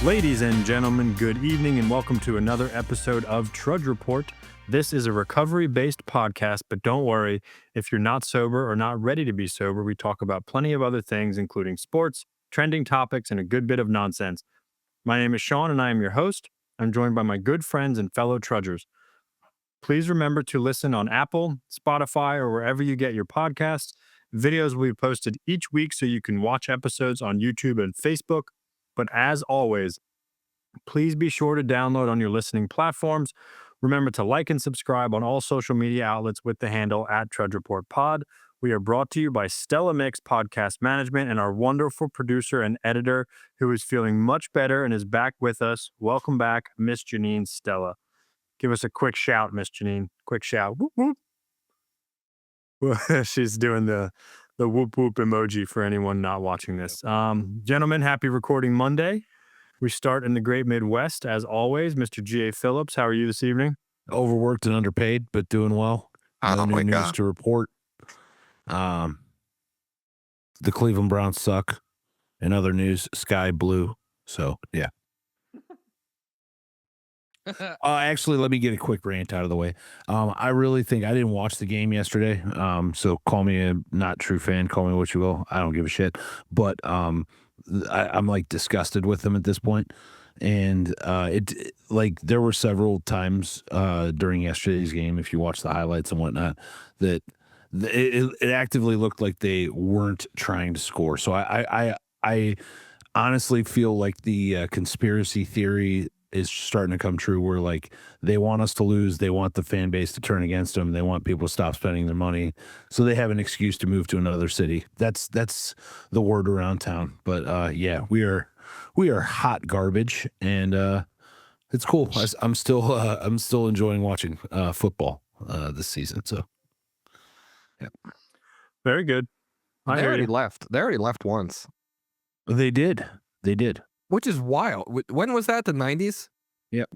Ladies and gentlemen, good evening and welcome to another episode of Trudge Report. This is a recovery-based podcast, but don't worry, if you're not sober or not ready to be sober, we talk about plenty of other things, including sports, trending topics, and a good bit of nonsense. My name is Sean and I am your host. I'm joined by my good friends and fellow trudgers. Please remember to listen on Apple, Spotify, or wherever you get your podcasts. Videos will be posted each week so you can watch episodes on YouTube and Facebook. But as always, please be sure to download on your listening platforms. Remember to like and subscribe on all social media outlets with the handle @TrudgeReportPod. We are brought to you by Stella Mix Podcast Management and our wonderful producer and editor who is feeling much better and is back with us. Welcome back, Miss Janine Stella. Give us a quick shout, Miss Janine. Quick shout. Whoop, whoop. She's doing the whoop whoop emoji for anyone not watching this. Gentlemen, happy recording Monday. We start in the great Midwest, as always. Mr. G.A. Phillips, how are you this evening? Overworked and underpaid, but doing well. No new news to report. The Cleveland Browns suck. In other news, sky blue. So, yeah. Actually, let me get a quick rant out of the way. I really think I didn't watch the game yesterday. So call me a not true fan. Call me what you will. I don't give a shit. But I'm like disgusted with them at this point. And there were several times during yesterday's game, if you watch the highlights and whatnot, that it actively looked like they weren't trying to score. So I honestly feel like the conspiracy theory is starting to come true, where like they want us to lose, they want the fan base to turn against them, they want people to stop spending their money, so they have an excuse to move to another city. That's the word around town. But yeah, we are hot garbage, and it's cool. I'm still enjoying watching football this season. So yeah, very good. They already left. They already left once. They did. Which is wild. When was that? The 90s? Yep.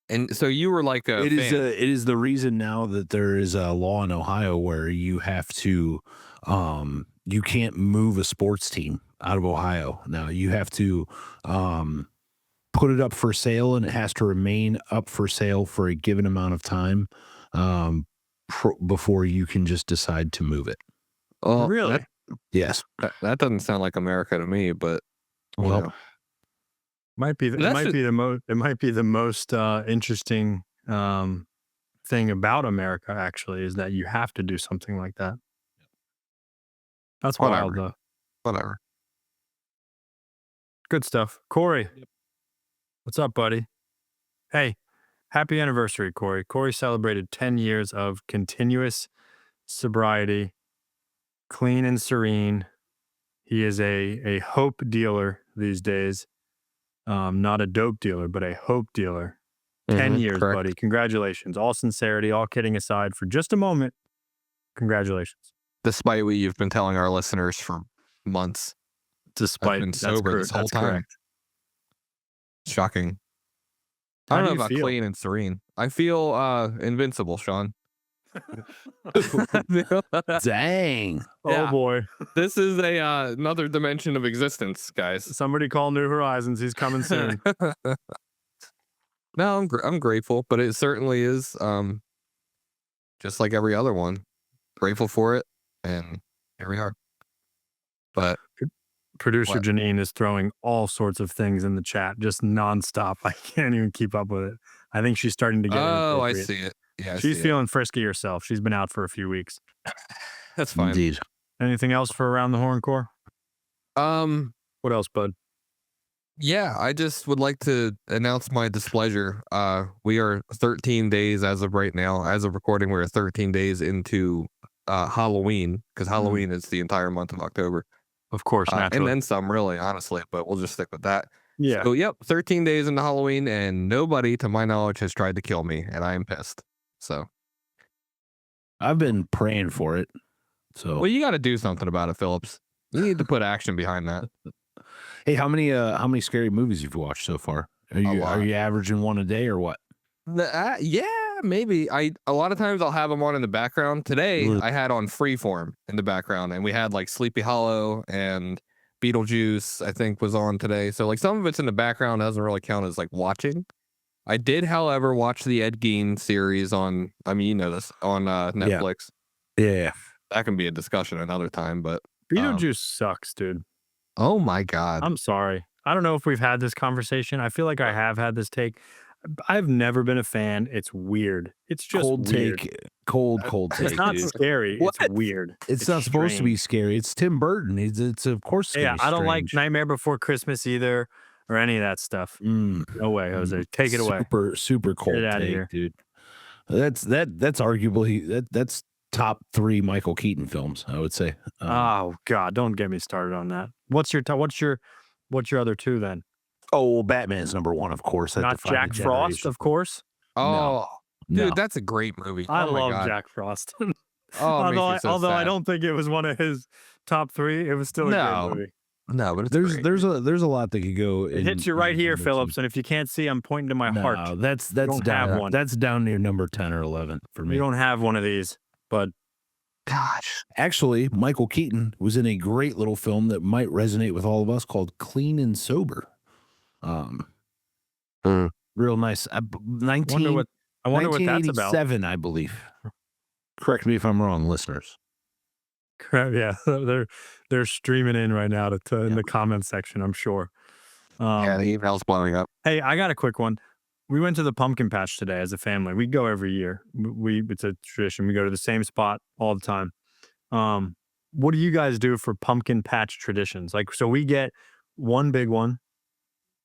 And so you were like a fan. It is the reason now that there is a law in Ohio where you have to, you can't move a sports team out of Ohio. Now you have to put it up for sale, and it has to remain up for sale for a given amount of time before you can just decide to move it. Oh, really? Yes. That doesn't sound like America to me, but well. It might be the most interesting thing about America, actually, is that you have to do something like that. That's wild, though. Whatever. Good stuff. Corey, what's up, buddy? Hey, happy anniversary, Corey. Corey celebrated 10 years of continuous sobriety, clean and serene. He is a hope dealer these days. Not a dope dealer, but a hope dealer. 10 years, correct. buddy. Congratulations. All sincerity, all kidding aside, for just a moment, congratulations. Despite what you've been telling our listeners for months. Despite I've been sober this whole time. Correct. Shocking. How I don't do know you about feel? Clean and serene. I feel invincible, Sean. Dang. Oh, Yeah. boy. This is another dimension of existence, guys. Somebody call New Horizons. He's coming soon. No, I'm grateful, but it certainly is just like every other one. Grateful for it, and here we are. But Producer what? Janine is throwing all sorts of things in the chat, just nonstop. I can't even keep up with it. I think she's starting to get I inappropriate. see it. Yeah, She's feeling frisky herself. She's been out for a few weeks. that's fine. Indeed. Anything else for Around the Horn Core? What else, bud? Yeah, I just would like to announce my displeasure. We are 13 days as of right now. As of recording, we're 13 days into Halloween, because Halloween is the entire month of October. Of course, naturally. And then some, really, honestly, but we'll just stick with that. Yeah. So, yep, 13 days into Halloween, and nobody, to my knowledge, has tried to kill me, and I am pissed. So, I've been praying for it. So, well, you got to do something about it, Phillips. You need to put action behind that. hey, how many scary movies you've watched so far? Are you averaging one a day or what? Yeah, maybe. A lot of times I'll have them on in the background. Today I had on Freeform in the background, and we had like Sleepy Hollow and Beetlejuice, I think, was on today. So like some of it's in the background, doesn't really count as like watching. I did, however, watch the Ed Gein series on, I mean, you know this, on Netflix. Yeah. That can be a discussion another time, but Beetlejuice sucks, dude. oh my God. I'm sorry. I don't know if we've had this conversation. I feel like I have had this take. I've never been a fan. It's weird. It's just Cold weird. take. Cold take. It's not dude. scary. What? It's weird. It's not supposed to be scary. It's Tim Burton. It's of course. Yeah, I don't like strange. Nightmare Before Christmas either, or any of that stuff. No way, Jose. Take it away. Super cold Get it outta take, here. dude. That's arguably that's top 3 Michael Keaton films, I would say. Oh God, don't get me started on that. What's your other 2 then? Oh, well, Batman's number 1, of course. That Not defined Jack the Frost, generation. of course. Oh, No. dude, that's a great movie. I Oh my love God. Jack Frost. Oh, it although makes me so I sad. don't think it was one of his top 3, it was still a No. great movie. No, but it's There's great. there's a lot that could go. It hits you right here, Phillips, and if you can't see, I'm pointing to my heart. No, that's don't have down. one. That's down near number 10 or 11 for me. You don't have one of these, but Gosh. Actually, Michael Keaton was in a great little film that might resonate with all of us called Clean and Sober. Real nice. I wonder what that's about. 1987, I believe. Correct me if I'm wrong, listeners. Yeah, they're streaming in right now in the comment section, I'm sure. Yeah, the email's blowing up. Hey, I got a quick one. We went to the pumpkin patch today as a family. We go every year. It's a tradition. We go to the same spot all the time. What do you guys do for pumpkin patch traditions? Like, so we get one big one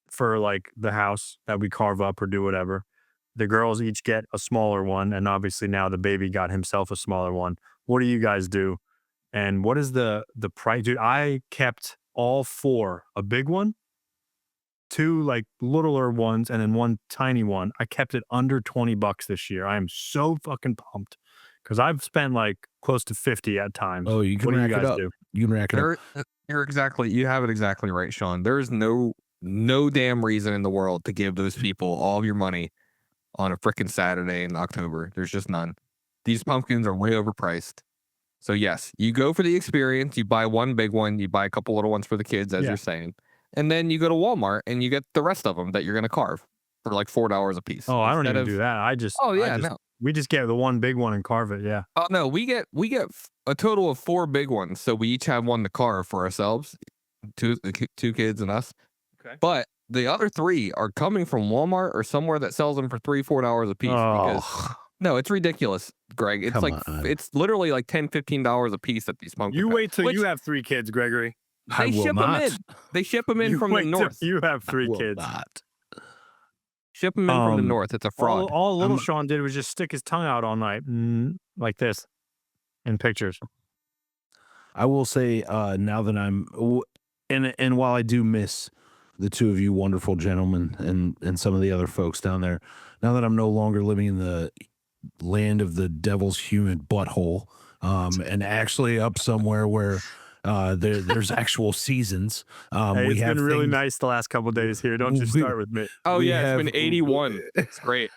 for like the house that we carve up or do whatever. The girls each get a smaller one, and obviously now the baby got himself a smaller one. What do you guys do? And what is the price? Dude, I kept all 4, a big one, 2 like littler ones, and then 1 tiny one. I kept it under $20 this year. I am so fucking pumped because I've spent like close to 50 at times. Oh, you can What do rack you it guys up. do? You can rack it up. You have it exactly right, Sean. There's no damn reason in the world to give those people all of your money on a freaking Saturday in October. There's just none. These pumpkins are way overpriced. So yes, you go for the experience. You buy one big one. You buy a couple little ones for the kids, as you're saying. And then you go to Walmart and you get the rest of them that you're going to carve for like $4 a piece. Oh, I don't even do that. We just get the one big one and carve it. Yeah. Oh no, we get a total of 4 big ones. So we each have one to carve for ourselves, two kids and us. Okay. But the other 3 are coming from Walmart or somewhere that sells them for $3-4 a piece. Because no, it's ridiculous, Greg. It's it's literally like $10-15 a piece at these pumpkins. You wait till you have 3 kids, Gregory. They ship them in. They ship them in from the north. You have 3 kids. Ship them in from the north. It's a fraud. All little Sean did was just stick his tongue out all night, like this, in pictures. I will say now that I'm, and while I do miss the 2 of you wonderful gentlemen and some of the other folks down there, now that I'm no longer living in the land of the devil's humid butthole, and actually up somewhere where there's actual seasons. Hey, it's been really nice the last couple of days here. Don't just start with me. Oh yeah, it's been 81. It's great.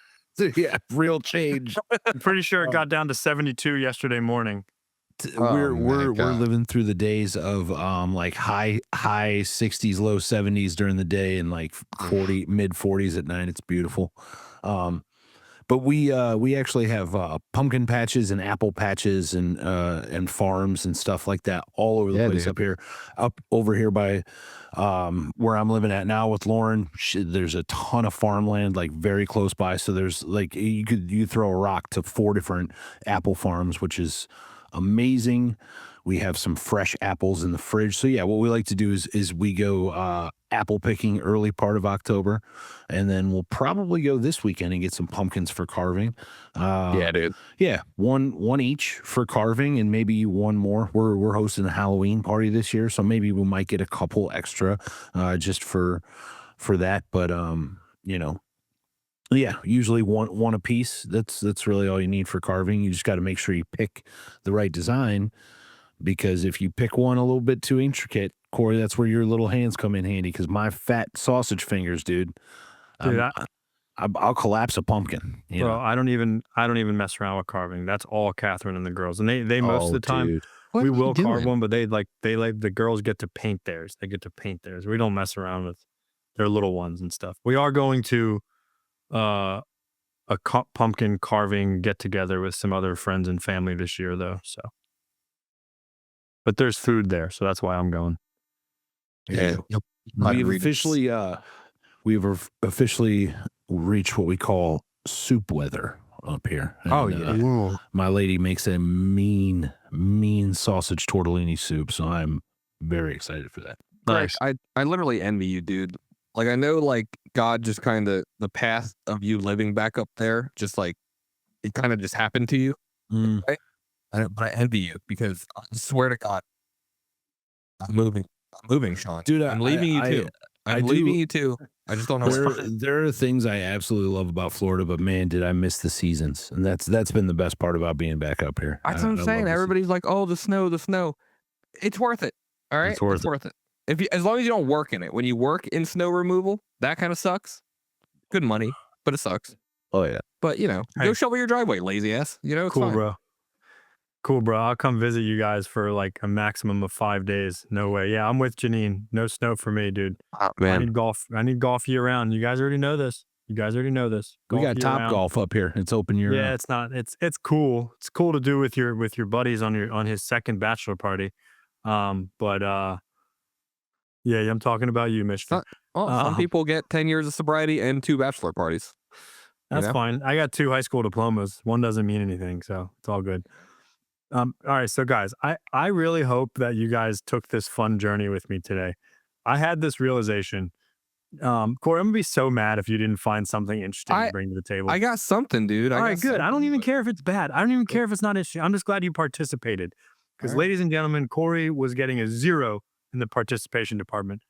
Yeah, real change. I'm pretty sure it got down to 72 yesterday morning. We're living through the days of like high 60s, low 70s during the day, and like mid 40s at night. It's beautiful. But we actually have pumpkin patches and apple patches and farms and stuff like that all over the place up over here by where I'm living at now with Lauren. There's a ton of farmland like very close by. So there's like you throw a rock to 4 different apple farms, which is amazing. We have some fresh apples in the fridge. So yeah, what we like to do is we go apple picking early part of October, and then we'll probably go this weekend and get some pumpkins for carving. Yeah, dude. Yeah, one each for carving, and maybe one more. We're hosting a Halloween party this year, so maybe we might get a couple extra just for that. But yeah, usually one a piece. That's really all you need for carving. You just got to make sure you pick the right design. Because if you pick one a little bit too intricate, Corey, that's where your little hands come in handy. Because my fat sausage fingers, dude, I'll collapse a pumpkin. Bro, I don't even mess around with carving. That's all Catherine and the girls, and they most of the time What We are you will carve doing? one, but they like the girls get to paint theirs. They get to paint theirs. We don't mess around with their little ones and stuff. We are going to uh a pumpkin carving get together with some other friends and family this year though. So, but there's food there, so that's why I'm going. Yeah, yep. Not We've ingredients. officially reached what we call soup weather up here. Oh, And, yeah. Ooh. my lady makes a mean sausage tortellini soup, so I'm very excited for that. Greg, Nice. I literally envy you, dude. Like, I know, like, God just kind of, the path of you living back up there, just like, it kind of just happened to you. Mm. Right? But I envy you because I swear to God, I'm moving. I'm moving, Sean. Dude, I'm leaving you too. I'm leaving you too. I just don't know There, where. there are things I absolutely love about Florida, but man, did I miss the seasons, and that's been the best part about being back up here. That's what I'm saying. Everybody's like, "Oh, the snow, the snow." It's worth it. All right, It's worth it. If you, as long as you don't work in it. When you work in snow removal, that kind of sucks. Good money, but it sucks. Oh yeah, But go Hey. shovel your driveway, lazy ass. It's Cool, fine. bro. Cool, bro. I'll come visit you guys for like a maximum of 5 days. No way. Yeah, I'm with Janine. No snow for me, dude. Oh, I need golf. I need golf year round. You guys already know this. we got Golf Top year-round. Golf up here. It's open year Yeah, round. it's not. It's cool. It's cool to do with your buddies on his second bachelor party. But yeah, I'm talking about you, Mister. Some people get 10 years of sobriety and 2 bachelor parties. That's fine. I got 2 high school diplomas. One doesn't mean anything, so it's all good. All right, so guys, I really hope that you guys took this fun journey with me today. I had this realization. Corey, I'm gonna be so mad if you didn't find something interesting to bring to the table. I got something, dude. All right, good. I don't even care if it's bad. I don't even care if it's not interesting. I'm just glad you participated. Because, ladies and gentlemen, Corey was getting a 0 in the participation department.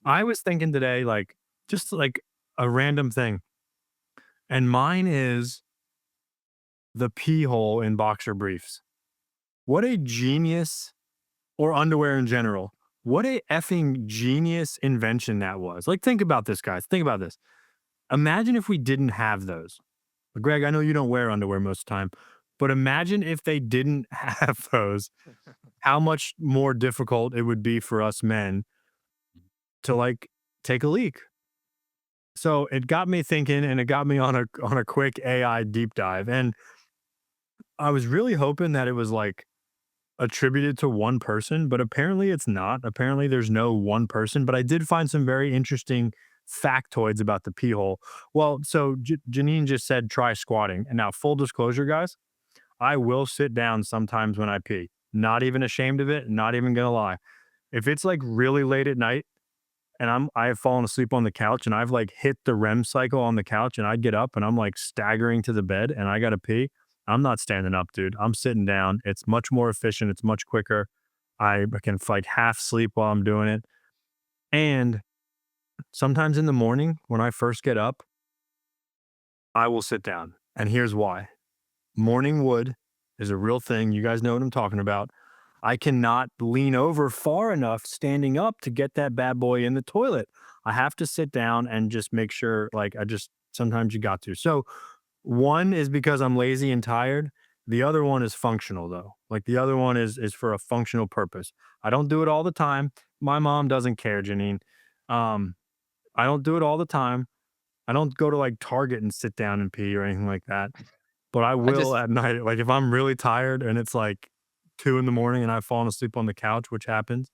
I was thinking today, like, just like a random thing. And mine is the pee hole in boxer briefs. What a genius, or underwear in general. What a effing genius invention that was. Like, think about this, guys. Think about this. Imagine if we didn't have those. Greg, I know you don't wear underwear most of the time, but imagine if they didn't have those, how much more difficult it would be for us men to like take a leak. So it got me thinking, and it got me on a quick AI deep dive. And I was really hoping that it was like attributed to one person, but apparently it's not. Apparently there's no one person, but I did find some very interesting factoids about the pee hole. Well, so Janine just said try squatting. And now, full disclosure, guys, I will sit down sometimes when I pee. Not even ashamed of it. Not even gonna lie. If it's like really late at night and I have fallen asleep on the couch and I've like hit the REM cycle on the couch and I get up and I'm like staggering to the bed and I gotta pee, I'm not standing up, dude. I'm sitting down. It's much more efficient. It's much quicker. I can like half sleep while I'm doing it. And sometimes in the morning when I first get up, I will sit down. And here's why. Morning wood is a real thing. You guys know what I'm talking about. I cannot lean over far enough standing up to get that bad boy in the toilet. I have to sit down and just make sure, like, sometimes you got to. So one is because I'm lazy and tired. The other one is functional though. Like the other one is for a functional purpose. I don't do it all the time. My mom doesn't care, Janine. I don't do it all the time. I don't go to like Target and sit down and pee or anything like that. But I will at night. Like if I'm really tired and it's like 2 in the morning and I've fallen asleep on the couch, which happens.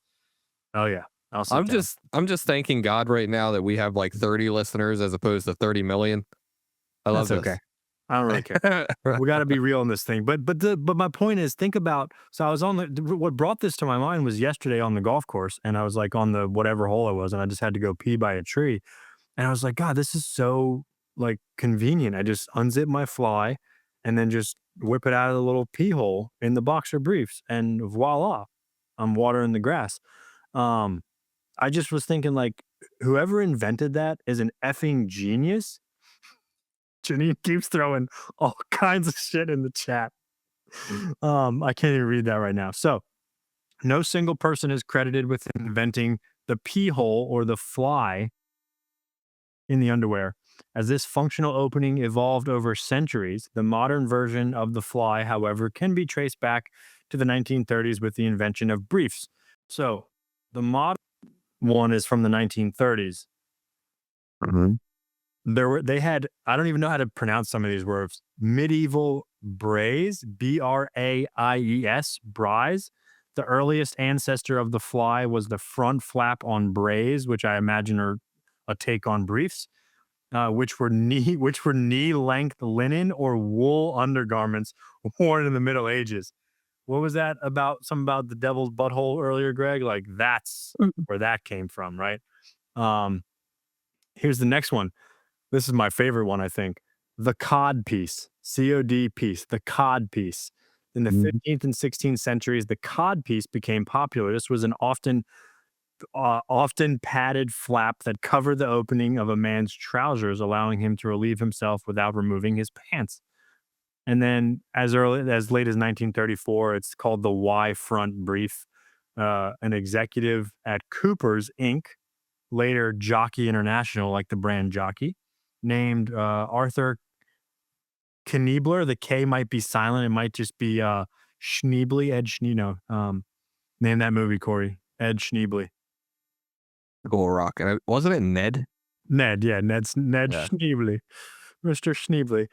Oh yeah. I'll sit down. I'm just thanking God right now that we have like 30 listeners as opposed to 30 million. I love That's this. okay. I don't really care. We got to be real in this thing. But my point is, think about. So I was on what brought this to my mind was yesterday on the golf course, and I was like on the whatever hole I was, and I just had to go pee by a tree, and I was like, God, this is so like convenient. I just unzip my fly, and then just whip it out of the little pee hole in the boxer briefs, and voila, I'm watering the grass. I just was thinking like, whoever invented that is an effing genius. Janine keeps throwing all kinds of shit in the chat. I can't even read that right now. So, no single person is credited with inventing the pee hole or the fly in the underwear. As this functional opening evolved over centuries, the modern version of the fly, however, can be traced back to the 1930s with the invention of briefs. So the modern one is from the 1930s. Mhm. They had, I don't even know how to pronounce some of these words. Medieval braise, B-R-A-I-E-S, braise. The earliest ancestor of the fly was the front flap on braise, which I imagine are a take on briefs, which were knee length linen or wool undergarments worn in the Middle Ages. What was that about? Something about the devil's butthole earlier, Greg? Like that's where that came from, right? Here's the next one. This is my favorite one, I think. The cod piece, C-O-D piece, the cod piece. In the 15th and 16th centuries, the cod piece became popular. This was an often padded flap that covered the opening of a man's trousers, allowing him to relieve himself without removing his pants. And then as late as 1934, it's called the Y front brief. An executive at Cooper's Inc., later Jockey International, like the brand Jockey, named Arthur Kniebler. The K might be silent. It might just be Schneebly, Ed Schneebly. Name that movie, Corey. Ed Schneebly. Go rock. And wasn't it Ned? Ned, yeah. Ned Yeah. Schneebly. Mr. Schneebly.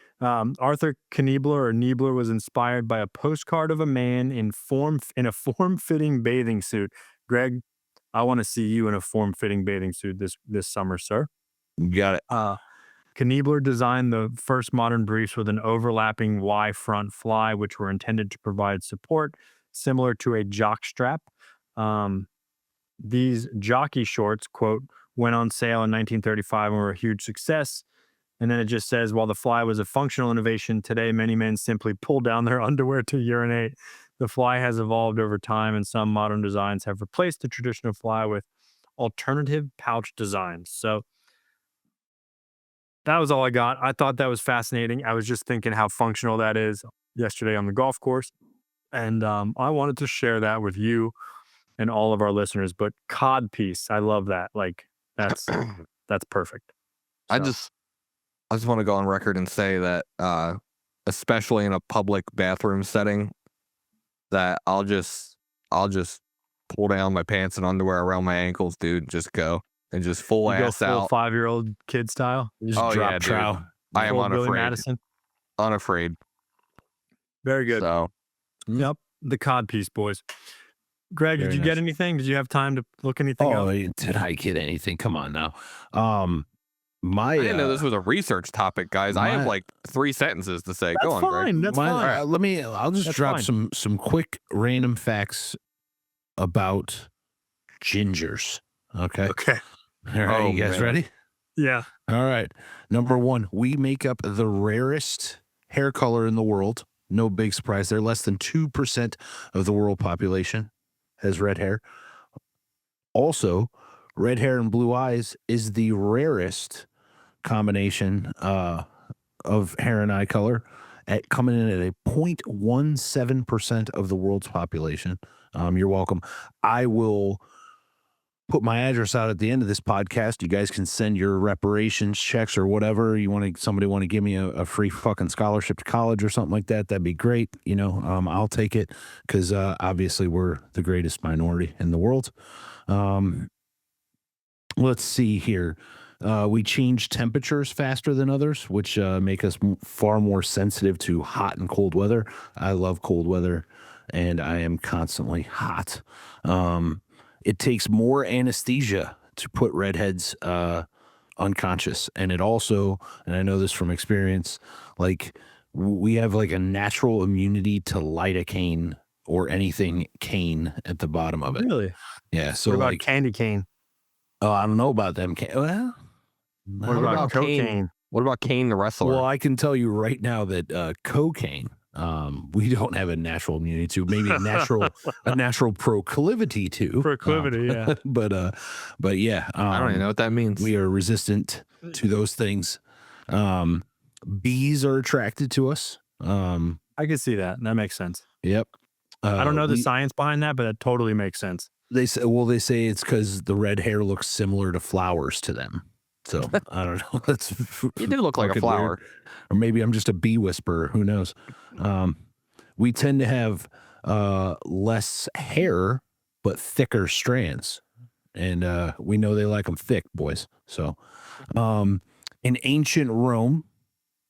Arthur Kniebler was inspired by a postcard of a man in a form-fitting bathing suit. Greg, I want to see you in a form-fitting bathing suit this summer, sir. Got it. Kniebler designed the first modern briefs with an overlapping Y front fly, which were intended to provide support, similar to a jock strap. These jockey shorts, quote, went on sale in 1935 and were a huge success. And then it just says, while the fly was a functional innovation, today many men simply pull down their underwear to urinate. The fly has evolved over time, and some modern designs have replaced the traditional fly with alternative pouch designs. So that was all I got. I thought that was fascinating. I was just thinking how functional that is yesterday on the golf course. And I wanted to share that with you and all of our listeners. But cod piece, I love that. Like that's perfect. I So, just want to go on record and say that, especially in a public bathroom setting, that I'll just pull down my pants and underwear around my ankles, dude. Just go and just full you go ass full out. 5-year-old kid style. You just Oh, drop yeah, dude. trow. I am Full Billy unafraid. Madison. Unafraid. Very good. So Yep. The cod piece, boys. Greg, Very did you get nice. anything? Did you have time to look anything Oh, up? did I get anything? Come on now. My I didn't know this was a research topic, guys. I have like 3 sentences to say. Go That's on, Greg. fine. That's fine. I'll just That's drop fine. some quick random facts about gingers. Okay. Okay. All right, Oh, you guys man. ready? Yeah. All right. Number 1, we make up the rarest hair color in the world. No big surprise there. Less than 2% of the world population has red hair. Also, red hair and blue eyes is the rarest combination of hair and eye color, coming in at a 0.17% of the world's population. You're welcome. I will put my address out at the end of this podcast. You guys can send your reparations checks or whatever you want to. Somebody want to give me a free fucking scholarship to college or something like that. That'd be great. You know, I'll take it because obviously we're the greatest minority in the world. Let's see here. We change temperatures faster than others, which make us far more sensitive to hot and cold weather. I love cold weather, and I am constantly hot. It takes more anesthesia to put redheads unconscious, and it also, and I know this from experience, like we have like a natural immunity to lidocaine or anything cane at the bottom of it. Really? Yeah. So What about like, candy cane? oh, I don't know about them. Well, What What about about Kane? cocaine? What about Kane the wrestler? well, I can tell you right now that cocaine, we don't have a natural immunity to. Maybe a natural proclivity to. Proclivity, yeah. But yeah, I don't even know what that means. we are resistant to those things. Bees are attracted to us. I can see that. That makes sense. Yep. I don't know the science behind that, but that totally makes sense. They say it's because the red hair looks similar to flowers to them. So I don't know. That's You do look like a fucking flower. weird. Or maybe I'm just a bee whisperer. Who knows? We tend to have less hair, but thicker strands. And we know they like them thick, boys. So in ancient Rome,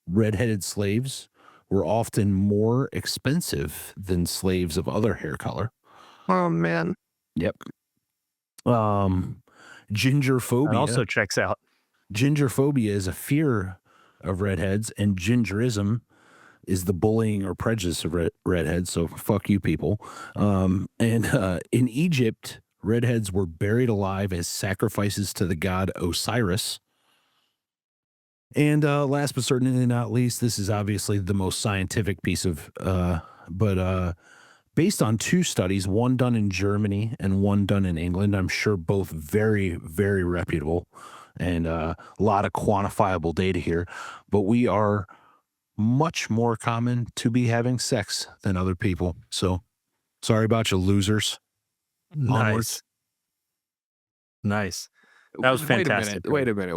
redheaded slaves were often more expensive than slaves of other hair color. Oh man. Yep. Gingerphobia. That also checks out. Gingerphobia is a fear of redheads, and gingerism is the bullying or prejudice of redheads. So fuck you people. In Egypt, redheads were buried alive as sacrifices to the god Osiris. And last but certainly not least, this is obviously the most scientific piece of, but based on 2 studies, one done in Germany and one done in England, I'm sure both very, very reputable and a lot of quantifiable data here, but we are much more common to be having sex than other people. So sorry about you losers. Onwards. Nice. That was fantastic. Wait a minute.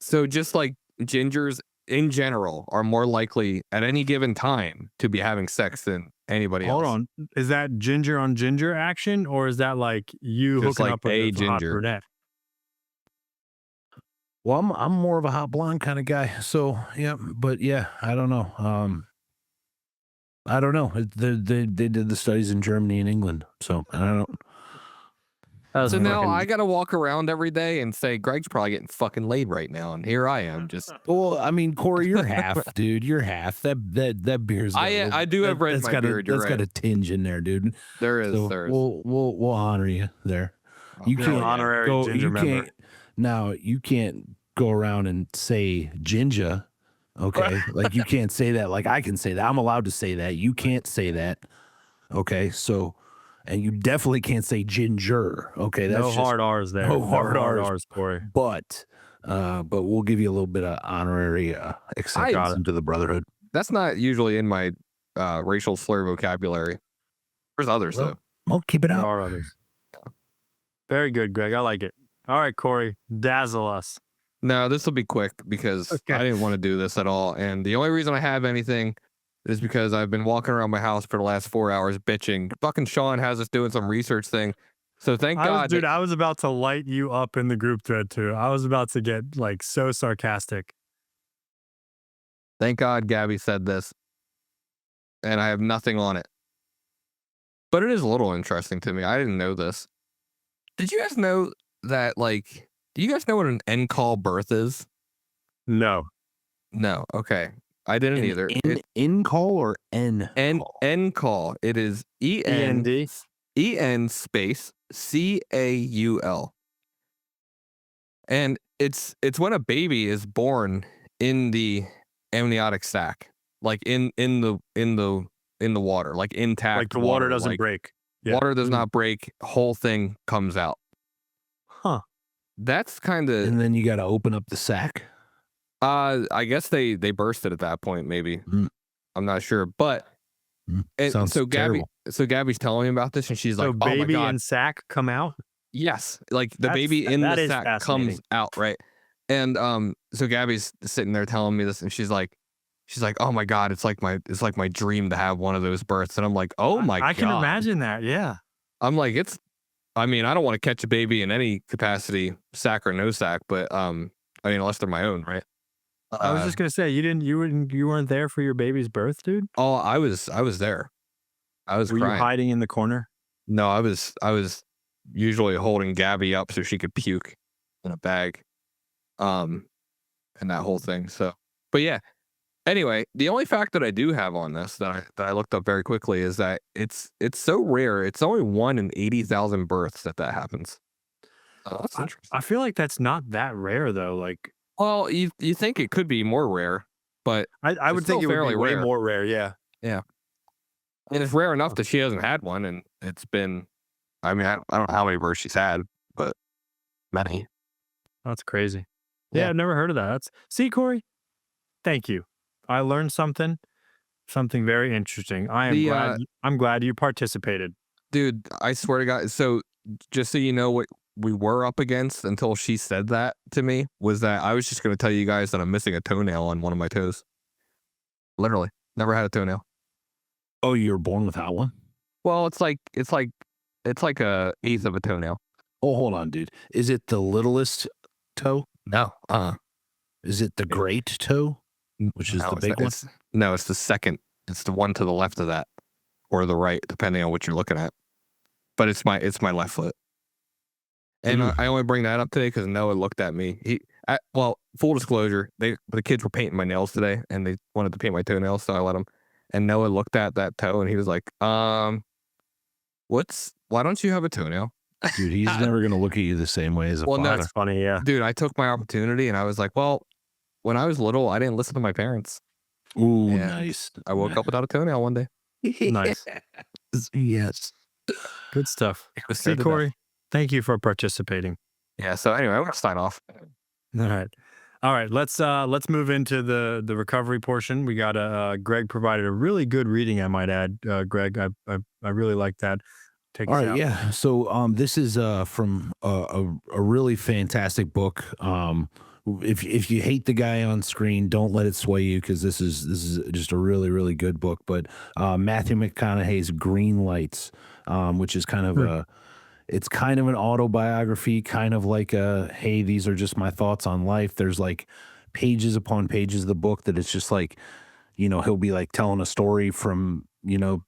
So just like gingers in general are more likely at any given time to be having sex than anybody else. Hold on. Is that ginger on ginger action, or is that like you Just hooking like up with a a hot ginger. brunette? Well, I'm more of a hot blonde kind of guy. So yeah, but yeah, I don't know. I don't know. They did the studies in Germany and England. So I don't. So now I gotta walk around every day and say Greg's probably getting fucking laid right now, and here I am just. Well, I mean, Corey, you're half, dude. You're half. That beer's. I do have red in my beard. That's got a tinge in there, dude. There is. So there is. We'll honor you there. You Yeah, can't honorary go. ginger You member. can't now. You can't go around and say ginger. Okay, like you can't say that. Like I can say that. I'm allowed to say that. You can't say that. Okay, so. And you definitely can't say ginger. Okay, that's no hard R's there. No hard R's, Corey. But we'll give you a little bit of honorary acceptance into the brotherhood. That's not usually in my racial slur vocabulary. There's others though. Well, keep it There out. are others. Very good, Greg. I like it. All right, Corey, dazzle us. No, this will be quick because I didn't want to do this at all. And the only reason I have anything is because I've been walking around my house for the last 4 hours bitching. Fucking Sean has us doing some research thing. So thank God. Dude, I was about to light you up in the group thread too. I was about to get like so sarcastic. Thank God Gabby said this. And I have nothing on it. But it is a little interesting to me. I didn't know this. Did you guys know that, like, do you guys know what an end-call birth is? No. No. Okay. I didn't either. In call or N? End call. It is END. EN space CAUL. And it's when a baby is born in the amniotic sac, like in the water, like intact. Like the water doesn't break. Yeah. Water does not break. Whole thing comes out. Huh. That's kind of. And then you got to open up the sack. I guess they burst it at that point. Maybe I'm not sure, but Sounds so terrible. Gabby's telling me about this, and she's like, So "Oh my baby God. and sack come out? Yes, like the baby in that the is sack fascinating. comes out, right?" And so Gabby's sitting there telling me this, and she's like, "Oh my God, it's like my dream to have one of those births." And I'm like, "Oh my God." I can imagine that. Yeah. I'm like, I mean, I don't want to catch a baby in any capacity, sack or no sack, but I mean, unless they're my own, right? I was just gonna say you weren't there for your baby's birth, dude. Oh, I was there. I was Were crying. you hiding in the corner? No, I was usually holding Gabby up so she could puke in a bag, and that whole thing. So, but yeah. Anyway, the only fact that I do have on this that I looked up very quickly is that it's so rare. It's only 1 in 80,000 births that happens. That's interesting. I feel like that's not that rare though. Like, Well, you think it could be more rare, but I would It's think it still would fairly be way rare. more rare. Yeah. and it's rare enough that she hasn't had one, and it's been. I mean, I don't know how many births she's had, but many. That's crazy. Yeah, Yeah. I've never heard of that. See, Corey, thank you. I learned something very interesting. I'm glad you participated. Dude, I swear to God. So just so you know what we were up against until she said that to me was that I was just going to tell you guys that I'm missing a toenail on one of my toes. Literally. Never had a toenail. Oh, you were born without one? Well, it's like a eighth of a toenail. Oh, hold on, dude. Is it the littlest toe? No, Is it the It- great toe, which is no, the it's, big one? no, it's the second. It's the one to the left of that, or the right, depending on what you're looking at. But it's my left foot. And Ooh. I only bring that up today because Noah looked at me. Well, full disclosure, the kids were painting my nails today, and they wanted to paint my toenails, so I let them. And Noah looked at that toe, and he was like, why don't you have a toenail?" Dude, he's never going to look at you the same way as a Well, no, father. That's funny. Yeah. Dude, I took my opportunity, and I was like, well, when I was little, I didn't listen to my parents. Ooh, Yeah. nice. I woke up without a toenail one day. Nice. Yes. Good stuff. It was See, so the Corey, thank you for participating. best. Yeah. So anyway, I'm gonna sign off. All right. Let's move into the recovery portion. We got Greg provided a really good reading, I might add. Greg, I really like that. Take All us right, out. yeah. So this is from a really fantastic book. If you hate the guy on screen, don't let it sway you, because this is just a really, really good book. But Matthew McConaughey's Greenlights, which is kind of it's kind of an autobiography, kind of like hey, these are just my thoughts on life. There's like pages upon pages of the book that it's just like, he'll be like telling a story from, the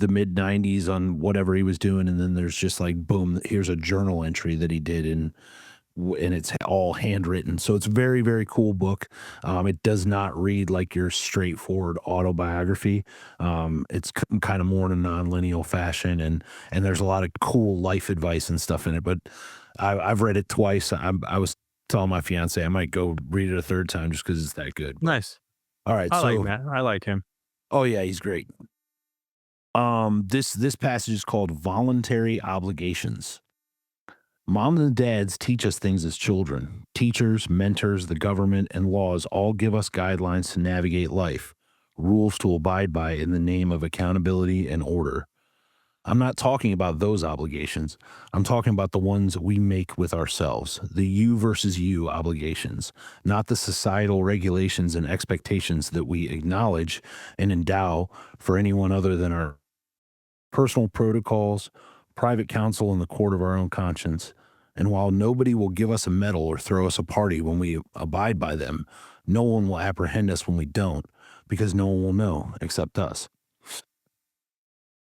mid 90s on whatever he was doing. And then there's just like, boom, here's a journal entry that he did. And it's all handwritten. So it's a very, very cool book. It does not read like your straightforward autobiography. It's kind of more in a non-lineal fashion. And there's a lot of cool life advice and stuff in it. But I've read it twice. I was telling my fiance I might go read it a third time just because it's that good. Nice. All right. I so like Matt. I like him. Oh yeah, he's great. This passage is called Voluntary Obligations. Moms and dads teach us things as children. Teachers, mentors, the government, and laws all give us guidelines to navigate life, rules to abide by in the name of accountability and order. I'm not talking about those obligations. I'm talking about the ones we make with ourselves, the you versus you obligations, not the societal regulations and expectations that we acknowledge and endow for anyone other than our personal protocols, private counsel, and the court of our own conscience. And while nobody will give us a medal or throw us a party when we abide by them, no one will apprehend us when we don't, because no one will know except us.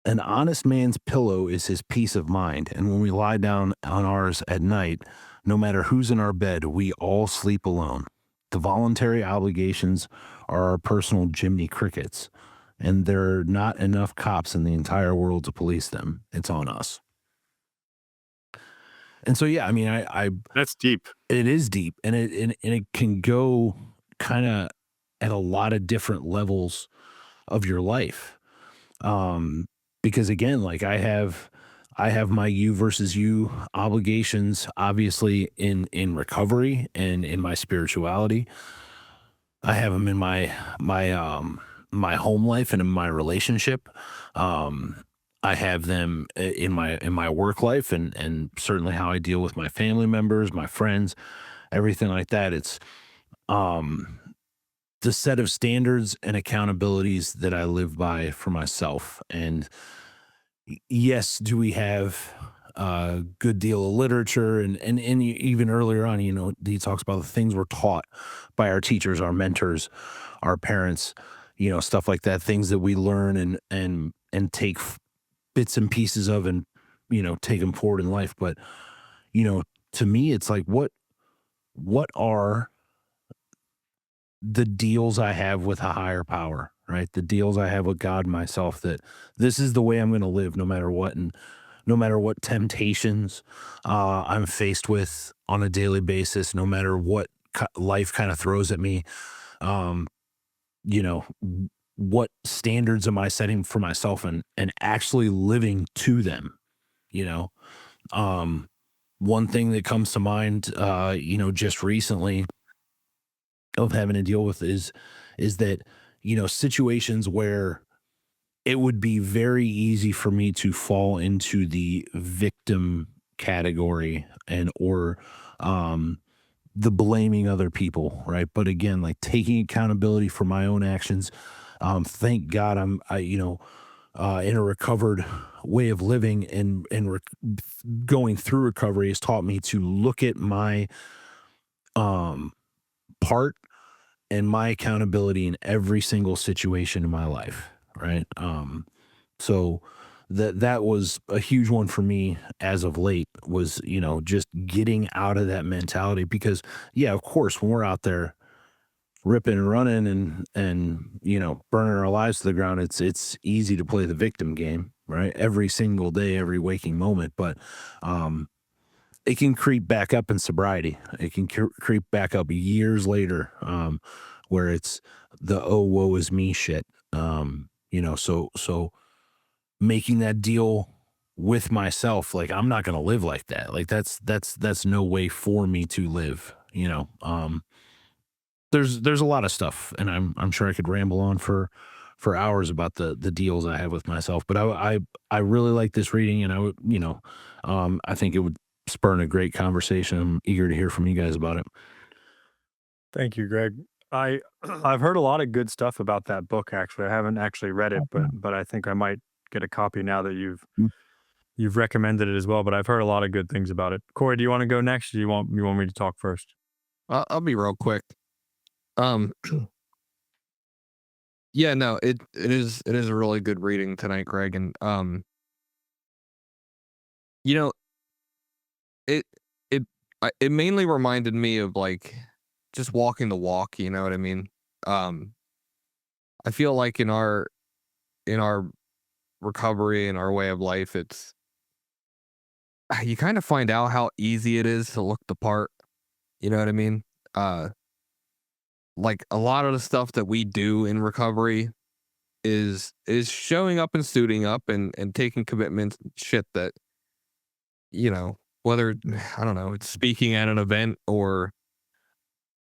An honest man's pillow is his peace of mind, and when we lie down on ours at night, no matter who's in our bed, we all sleep alone. The voluntary obligations are our personal Jiminy Crickets, and there are not enough cops in the entire world to police them. It's on us. And so, yeah, I mean, That's deep. it is deep, and it can go kind of at a lot of different levels of your life. Because again, like I have my you versus you obligations, obviously in recovery and in my spirituality. I have them in my home life and in my relationship. I have them in my work life, and certainly how I deal with my family members, my friends, everything like that. It's the set of standards and accountabilities that I live by for myself. And yes, do we have a good deal of literature and even earlier on, he talks about the things we're taught by our teachers, our mentors, our parents, stuff like that, things that we learn and take bits and pieces of and, take them forward in life. But, to me, it's like, what are the deals I have with a higher power, right? The deals I have with God, myself, that this is the way I'm going to live no matter what. And no matter what temptations I'm faced with on a daily basis, no matter what life kind of throws at me, what standards am I setting for myself and actually living to them, one thing that comes to mind, just recently of having to deal with is that, situations where it would be very easy for me to fall into the victim category or the blaming other people, right? But again, like taking accountability for my own actions. Thank God in a recovered way of living, and going through recovery has taught me to look at my um part and my accountability in every single situation in my life, right? So that was a huge one for me as of late, was, just getting out of that mentality. Because yeah, of course, when we're out there ripping and running and burning our lives to the ground, it's easy to play the victim game, right? Every single day, every waking moment. But um it can creep back up in sobriety. It can creep back up years later, where it's the "oh, woe is me" shit. So making that deal with myself, like, I'm not gonna live like that. Like, that's no way for me to live. There's a lot of stuff, and I'm sure I could ramble on for hours about the deals I have with myself. But I really like this reading, and I think it would spur a great conversation. I'm eager to hear from you guys about it. Thank you, Greg. I I've heard a lot of good stuff about that book. Actually, I haven't actually read it, but I think I might get a copy now that Mm. you've recommended it as well. But I've heard a lot of good things about it. Corey, do you want to go next? Or do you want me to talk first? I'll be real quick. Um, yeah, no, it is a really good reading tonight, Greg, and you know, it it it mainly reminded me of like just walking the walk. You know what I mean? Um, I feel like in our recovery and our way of life, it's you kind of find out how easy it is to look the part. You know what I mean? Uh, like a lot of the stuff that we do in recovery is showing up and suiting up and taking commitments, shit that whether I don't know, it's speaking at an event or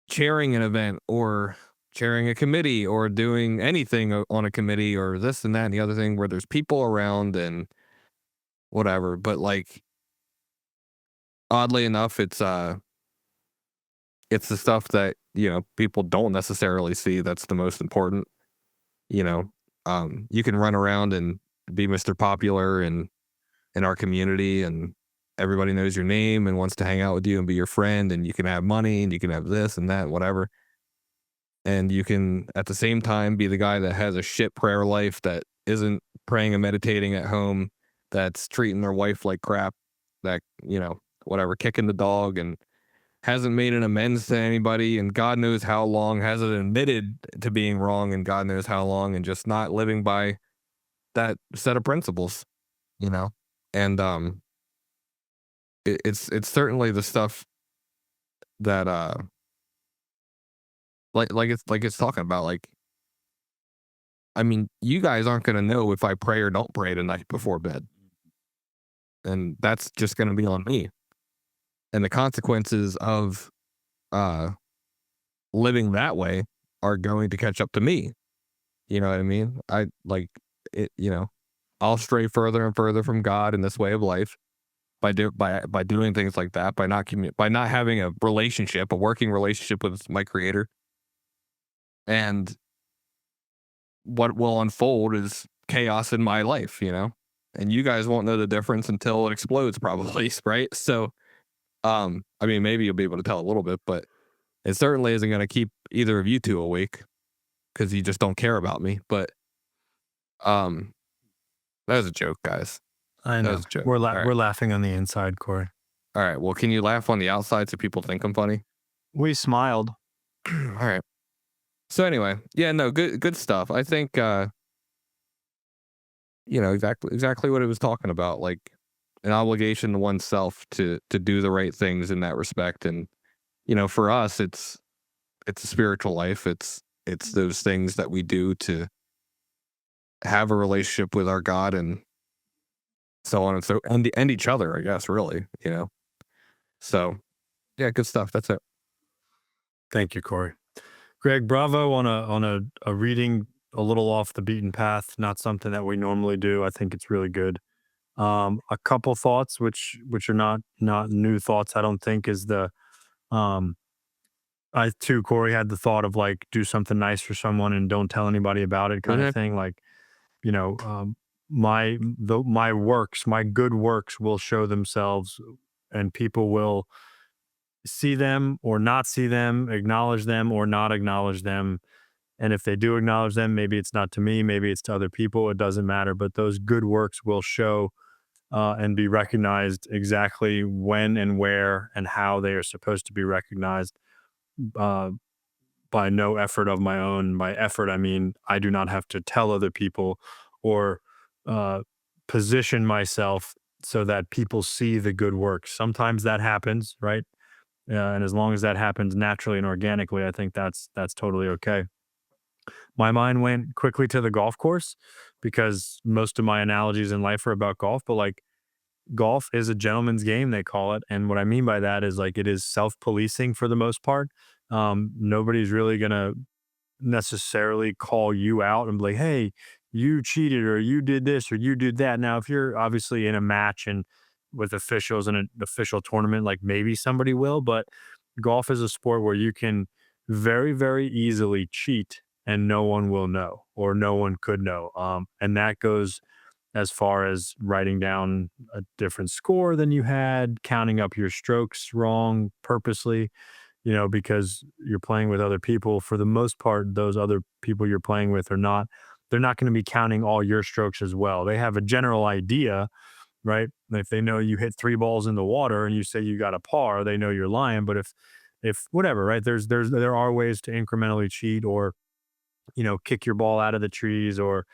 chairing an event or chairing a committee or doing anything on a committee or this and that and the other thing where there's people around and whatever. But like oddly enough, it's the stuff that people don't necessarily see that's the most important. You know, you can run around and be Mr. Popular and in our community and everybody knows your name and wants to hang out with you and be your friend, and you can have money and you can have this and that, whatever. And you can at the same time be the guy that has a shit prayer life, that isn't praying and meditating at home, that's treating their wife like crap, that whatever, kicking the dog and hasn't made an amends to anybody and God knows how long, hasn't admitted to being wrong and God knows how long, and just not living by that set of principles, you know? And it's certainly the stuff that like it's talking about, like, I mean, you guys aren't gonna know if I pray or don't pray tonight before bed. And that's just gonna be on me. And the consequences of uh living that way are going to catch up to me. You know what I mean? I like it, I'll stray further and further from God in this way of life by doing things like that, by not having a relationship, a working relationship with my creator. And what will unfold is chaos in my life, and you guys won't know the difference until it explodes probably, right? So, I mean, maybe you'll be able to tell a little bit, but it certainly isn't going to keep either of you two awake because you just don't care about me. But, um, that was a joke, guys. I That know was a joke. we're All right. we're laughing on the inside, Corey. All right. Well, can you laugh on the outside so people think I'm funny? We smiled. All right. So anyway, yeah, no, good stuff. I think exactly what it was talking about, like an obligation to oneself to do the right things in that respect. And for us, it's a spiritual life. It's those things that we do to have a relationship with our God and so on and each other, I guess, really. So yeah, good stuff. That's it. Thank you, Corey. Greg, bravo on a reading a little off the beaten path, not something that we normally do. I think it's really good. A couple thoughts, which are not new thoughts, I don't think, is the um I too, Corey had the thought of like do something nice for someone and don't tell anybody about it kind of Mhm. thing. Like, my good works will show themselves, and people will see them or not see them, acknowledge them or not acknowledge them. And if they do acknowledge them, maybe it's not to me, maybe it's to other people. It doesn't matter. But those good works will show and be recognized exactly when and where and how they are supposed to be recognized, uh, by no effort of my own. By effort, I mean I do not have to tell other people or uh, position myself so that people see the good works. Sometimes that happens, right? And as long as that happens naturally and organically, I think that's totally okay. My mind went quickly to the golf course because most of my analogies in life are about golf, but like golf is a gentleman's game, they call it. And what I mean by that is like it is self-policing for the most part. Nobody's really gonna necessarily call you out and be like, hey, you cheated or you did this or you did that. Now, if you're obviously in a match and with officials in an official tournament, like maybe somebody will, but golf is a sport where you can very, very easily cheat and no one will know or no one could know. And that goes as far as writing down a different score than you had, counting up your strokes wrong purposely, because you're playing with other people. For the most part, those other people you're playing with they're not going to be counting all your strokes as well. They have a general idea, right? If they know you hit three balls in the water and you say you got a par, they know you're lying. But if whatever, right? There are ways to incrementally cheat or kick your ball out of the trees or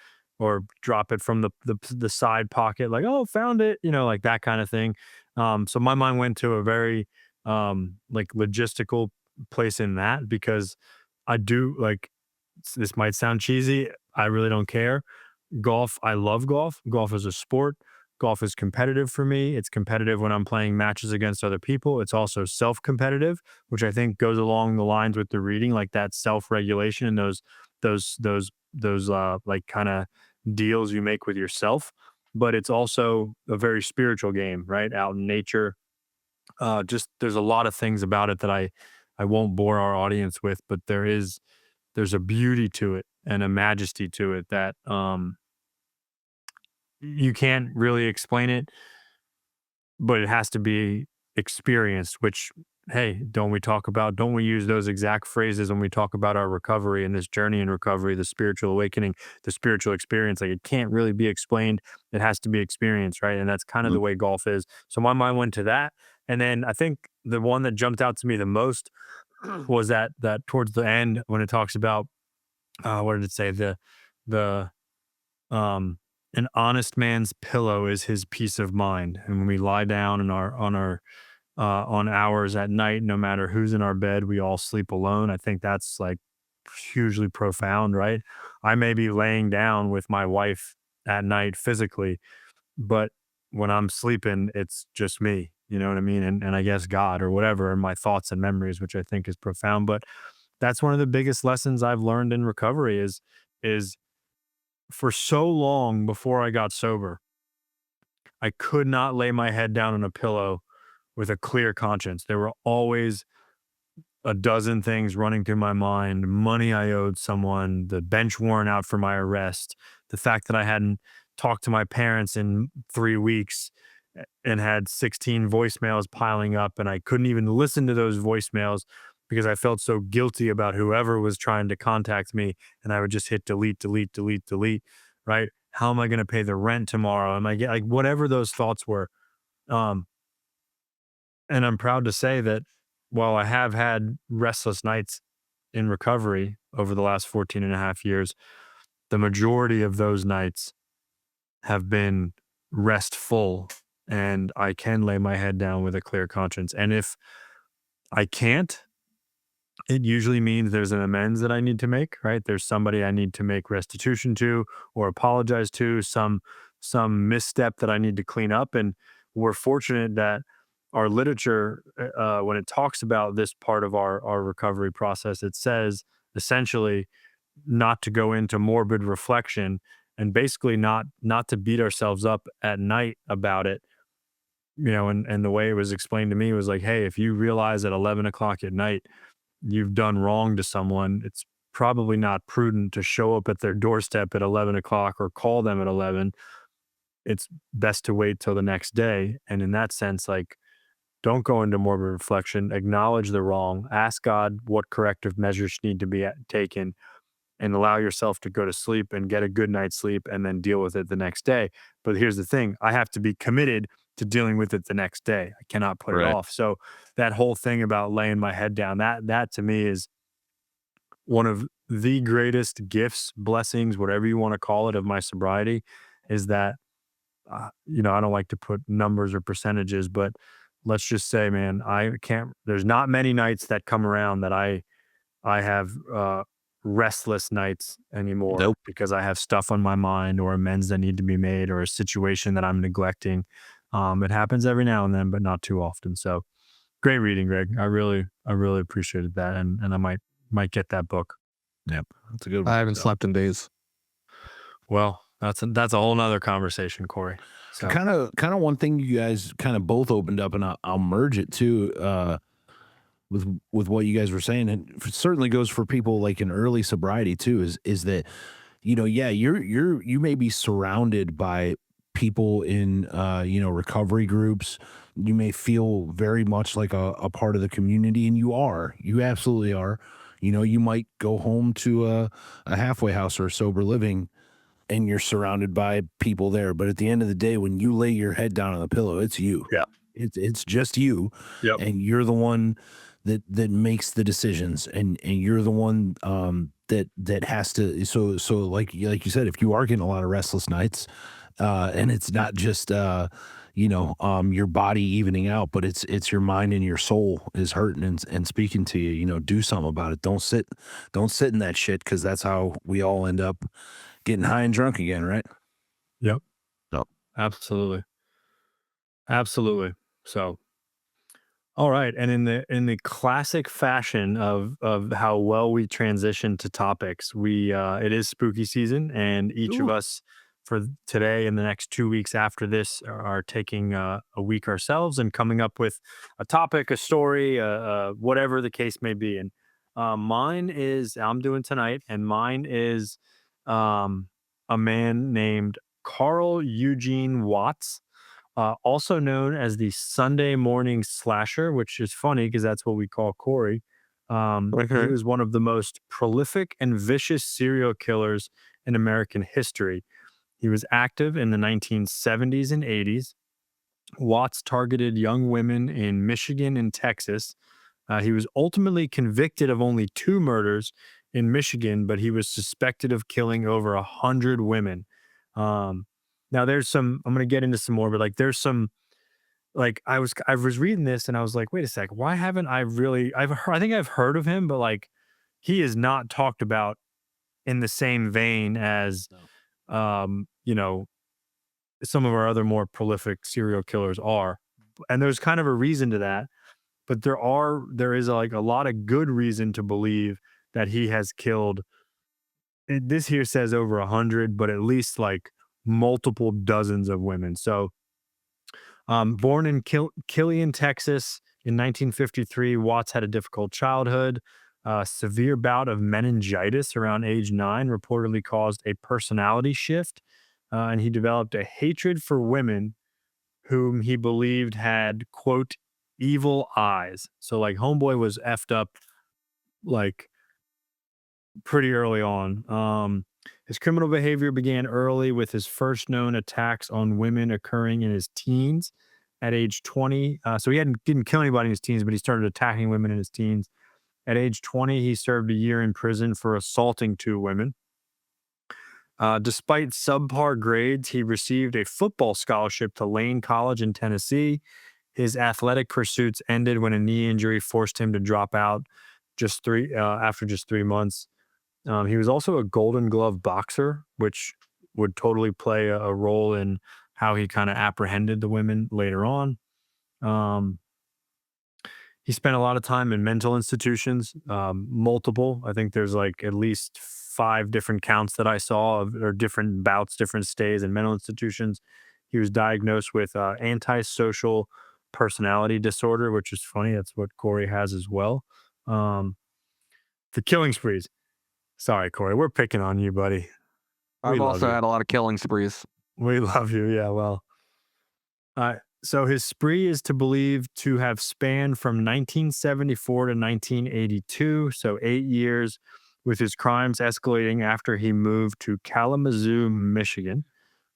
drop it from the side pocket, like, oh, found it, like that kind of thing. So my mind went to a very like logistical place in that because I do like this might sound cheesy. I really don't care. Golf, I love golf. Golf is a sport. Golf is competitive for me. It's competitive when I'm playing matches against other people. It's also self-competitive, which I think goes along the lines with the reading, like that self-regulation and those like kind of deals you make with yourself. But it's also a very spiritual game, right? Out in nature. Just there's a lot of things about it that I won't bore our audience with, but there's a beauty to it and a majesty to it that you can't really explain it, but it has to be experienced, which, hey, don't we use those exact phrases when we talk about our recovery and this journey in recovery, the spiritual awakening, the spiritual experience? Like it can't really be explained. It has to be experienced, right? And that's kind of Mm. the way golf is. So my mind went to that. And then I think the one that jumped out to me the most was that towards the end when it talks about what did it say? The um an honest man's pillow is his peace of mind. And when we lie down in our on hours at night, no matter who's in our bed, we all sleep alone. I think that's like hugely profound, right? I may be laying down with my wife at night physically, but when I'm sleeping, it's just me. You know what I mean? And I guess God or whatever, and my thoughts and memories, which I think is profound. But that's one of the biggest lessons I've learned in recovery is for so long before I got sober, I could not lay my head down on a pillow with a clear conscience. There were always a dozen things running through my mind: money I owed someone, the bench warrant out for my arrest, the fact that I hadn't talked to my parents in 3 weeks and had 16 voicemails piling up. And I couldn't even listen to those voicemails because I felt so guilty about whoever was trying to contact me. And I would just hit delete, delete, delete, delete, right? How am I going to pay the rent tomorrow? Am I get like whatever those thoughts were? Um, and I'm proud to say that while I have had restless nights in recovery over the last 14 and a half years, the majority of those nights have been restful and I can lay my head down with a clear conscience. And if I can't, it usually means there's an amends that I need to make, right? There's somebody I need to make restitution to or apologize to, some misstep that I need to clean up. And we're fortunate that our literature, when it talks about this part of our recovery process, it says essentially not to go into morbid reflection and basically not to beat ourselves up at night about it. And the way it was explained to me was like, hey, if you realize at 11 o'clock at night you've done wrong to someone, it's probably not prudent to show up at their doorstep at 11 o'clock or call them at 11. it's best to wait till the next day. And in that sense, like, don't go into morbid reflection, acknowledge the wrong, ask God what corrective measures need to be taken, and allow yourself to go to sleep and get a good night's sleep and then deal with it the next day. But here's the thing, I have to be committed to dealing with it the next day. I cannot put it Right. off. So that whole thing about laying my head down, that to me is one of the greatest gifts, blessings, whatever you want to call it, of my sobriety, is that, I don't like to put numbers or percentages, but let's just say, man, there's not many nights that come around that I have restless nights anymore Nope. because I have stuff on my mind or amends that need to be made or a situation that I'm neglecting. It happens every now and then, but not too often. So great reading, Greg. I really appreciated that. And I might get that book. Yep. That's a good one. I haven't slept in days. Well, that's a whole nother conversation, Corey. So Kind of one thing you guys kind of both opened up, and I'll merge it too, with what you guys were saying, and it certainly goes for people like in early sobriety too, is that, yeah, you may be surrounded by people in recovery groups. You may feel very much like a part of the community, and you absolutely are. You might go home to a halfway house or a sober living, and you're surrounded by people there. But at the end of the day, when you lay your head down on the pillow, it's you. Yeah. It's just you. Yep. And you're the one that makes the decisions, and you're the one that has to. So like you said, if you are getting a lot of restless nights, and it's not just your body evening out, but it's your mind and your soul is hurting and speaking to you. Do something about it. Don't sit in that shit, because that's how we all end up getting high and drunk again, right? Yep. So Absolutely. So, all right. And in the classic fashion of how well we transition to topics, it is spooky season, and each of Ooh. us for today and the next 2 weeks after this are taking a week ourselves and coming up with a topic, a story, whatever the case may be. And I'm doing tonight, and mine is a man named Carl Eugene Watts, also known as the Sunday morning slasher, which is funny because that's what we call Corey. He Okay. was one of the most prolific and vicious serial killers in American history. He was active in the 1970s and 80s. Watts targeted young women in Michigan and Texas. He was ultimately convicted of only 2 murders in Michigan, but he was suspected of killing over 100 women. Now I'm going to get into some more, but like there's some, like I was reading this and I was like, wait a sec, why haven't I think I've heard of him, but like he is not talked about in the same vein as, some of our other more prolific serial killers are. And there's kind of a reason to that, but there is like a lot of good reason to believe that he has killed. This here says over 100, but at least like multiple dozens of women. So, born in Killeen, Texas in 1953, Watts had a difficult childhood. A severe bout of meningitis around age 9 reportedly caused a personality shift, and he developed a hatred for women whom he believed had, quote, evil eyes. So, like, homeboy was effed up, like, pretty early on. His criminal behavior began early, with his first known attacks on women occurring in his teens at age 20. So he didn't kill anybody in his teens, but he started attacking women in his teens. At age 20, he served a year in prison for assaulting 2 women. Despite subpar grades, he received a football scholarship to Lane College in Tennessee. His athletic pursuits ended when a knee injury forced him to drop out after just 3 months. He was also a Golden Glove boxer, which would totally play a role in how he kind of apprehended the women later on. He spent a lot of time in mental institutions, multiple. I think there's like at least 5 different counts that I saw or different bouts, different stays in mental institutions. He was diagnosed with antisocial personality disorder, which is funny. That's what Corey has as well. The killing sprees. Sorry, Corey, we're picking on you, buddy. I've love also you. had a lot of killing sprees. We love you. Yeah, well. So his spree is to believe to have spanned from 1974 to 1982, so 8 years, with his crimes escalating after he moved to Kalamazoo, Michigan,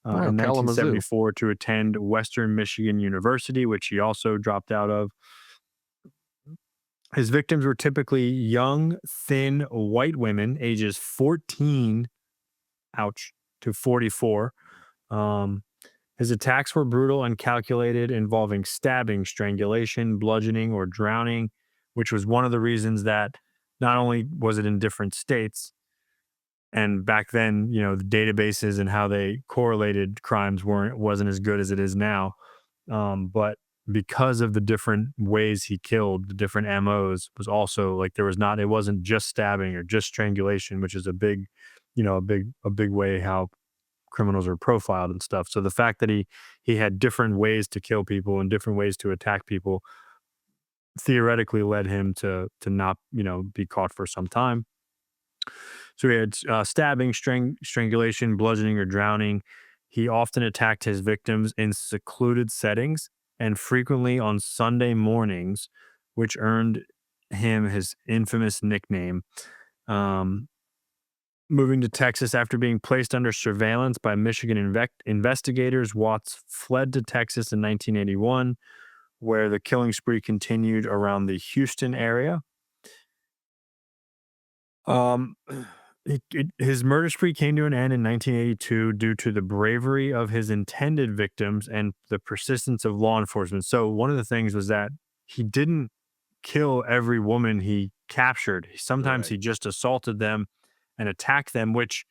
Oh, in Kalamazoo. 1974 to attend Western Michigan University, which he also dropped out of. His victims were typically young, thin, white women, ages 14, ouch, to 44. Um, His attacks were brutal and calculated, involving stabbing, strangulation, bludgeoning, or drowning, which was one of the reasons that not only was it in different states, and back then, the databases and how they correlated crimes wasn't as good as it is now. But because of the different ways he killed, the different MOs was also like it wasn't just stabbing or just strangulation, which is a big, a big way how criminals are profiled and stuff. So the fact that he had different ways to kill people and different ways to attack people theoretically led him to not be caught for some time. So he had stabbing, strangulation, bludgeoning, or drowning. He often attacked his victims in secluded settings and frequently on Sunday mornings, which earned him his infamous nickname. Um, Moving to Texas after being placed under surveillance by Michigan investigators, Watts fled to Texas in 1981, where the killing spree continued around the Houston area. Um, his murder spree came to an end in 1982 due to the bravery of his intended victims and the persistence of law enforcement. So one of the things was that he didn't kill every woman he captured. Sometimes Right. he just assaulted them and attacked them, which,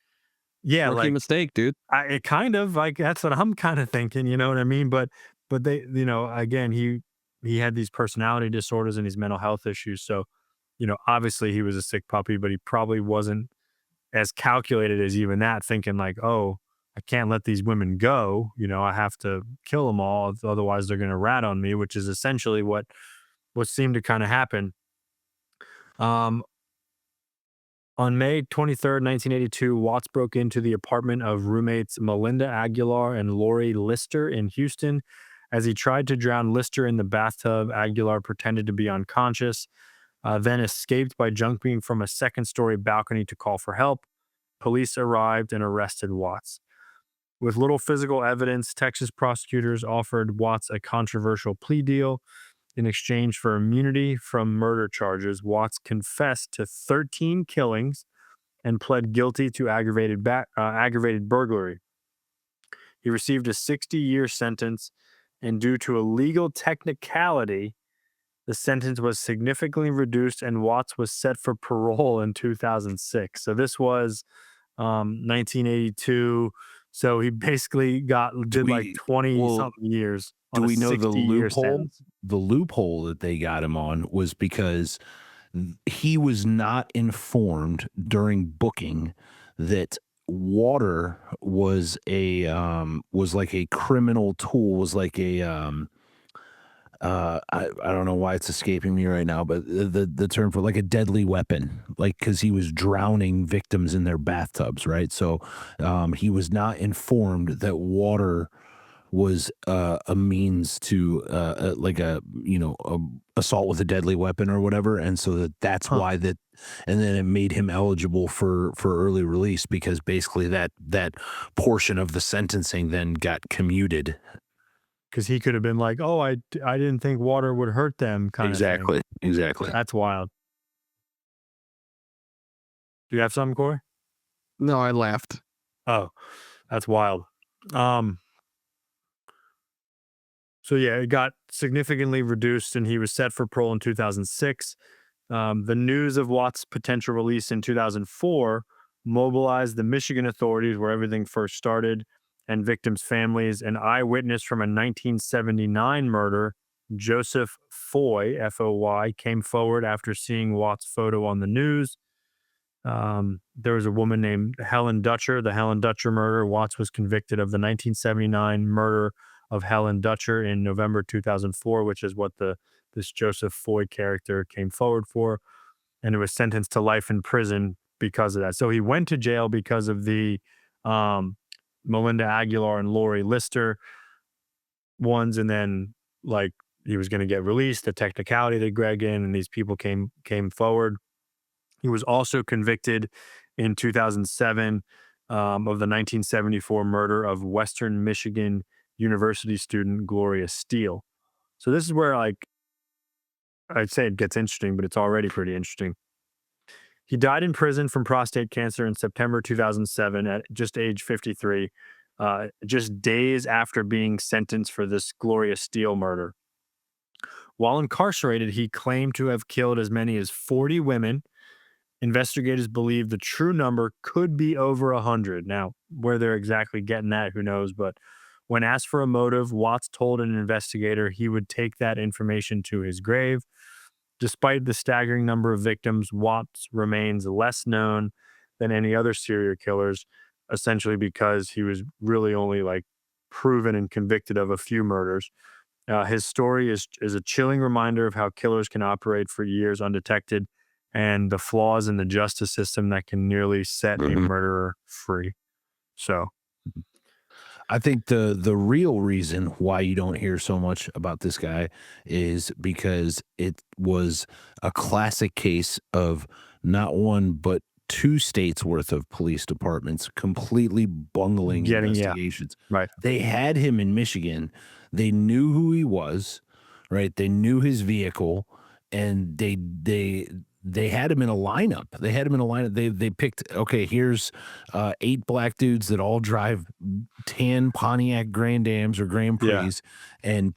yeah, Rookie like mistake, dude. it kind of like that's what I'm kind of thinking, you know what I mean? But they, again, he had these personality disorders and these mental health issues. So, obviously he was a sick puppy, but he probably wasn't as calculated as even that, thinking like, oh, I can't let these women go. I have to kill them all, otherwise they're going to rat on me, which is essentially what seemed to kind of happen. Um, On May 23rd, 1982, Watts broke into the apartment of roommates Melinda Aguilar and Lori Lister in Houston. As he tried to drown Lister in the bathtub, Aguilar pretended to be unconscious, then escaped by jumping from a second-story balcony to call for help. Police arrived and arrested Watts. With little physical evidence, Texas prosecutors offered Watts a controversial plea deal. In exchange for immunity from murder charges, Watts confessed to 13 killings and pled guilty to aggravated burglary. He received a 60-year sentence, and due to a legal technicality, the sentence was significantly reduced, and Watts was set for parole in 2006. So this was 1982. So he basically did like 20 well, something years do on a we know the 60-year loophole? sentence. The loophole that they got him on was because he was not informed during booking that water was like a criminal tool, was like a I don't know why it's escaping me right now, but the term for like a deadly weapon, like because he was drowning victims in their bathtubs, right? So he was not informed that water was a means to like a assault with a deadly weapon or whatever, and so that's Huh. why that, and then it made him eligible for early release because basically that portion of the sentencing then got commuted. Because he could have been like, oh, I didn't think water would hurt them, kind of thing. Exactly. That's wild. Do you have something, Corey? No, I laughed. Oh, that's wild. Um, so yeah, it got significantly reduced and he was set for parole in 2006. The news of Watts' potential release in 2004 mobilized the Michigan authorities where everything first started and victims' families. An eyewitness from a 1979 murder, Joseph Foy, Foy, came forward after seeing Watts' photo on the news. There was a woman named Helen Dutcher, the Helen Dutcher murder. Watts was convicted of the 1979 murder of Helen Dutcher in November 2004, which is what this Joseph Foy character came forward for, and it was sentenced to life in prison because of that. So he went to jail because of um, Melinda Aguilar and Lori Lister ones, and then like he was going to get released. The technicality that Greg in, and these people came forward. He was also convicted in 2007 of the 1974 murder of Western Michigan University student Gloria Steele. So this is where, like, I'd say it gets interesting, but it's already pretty interesting. He died in prison from prostate cancer in September 2007 at just age 53, just days after being sentenced for this Gloria Steele murder. While incarcerated, he claimed to have killed as many as 40 women. Investigators believe the true number could be over 100. Now, where they're exactly getting that, who knows? But when asked for a motive, Watts told an investigator he would take that information to his grave. Despite the staggering number of victims, Watts remains less known than any other serial killers, essentially because he was really only like proven and convicted of a few murders. His story is a chilling reminder of how killers can operate for years undetected and the flaws in the justice system that can nearly set a murderer free. So I think the real reason why you don't hear so much about this guy is because it was a classic case of not one but two states worth of police departments completely bungling investigations. right. They had him in Michigan. They knew who he was, right? They knew his vehicle, and they had him in a lineup. They picked, okay, here's 8 black dudes that all drive tan Pontiac Grand Ams or Grand Prix, and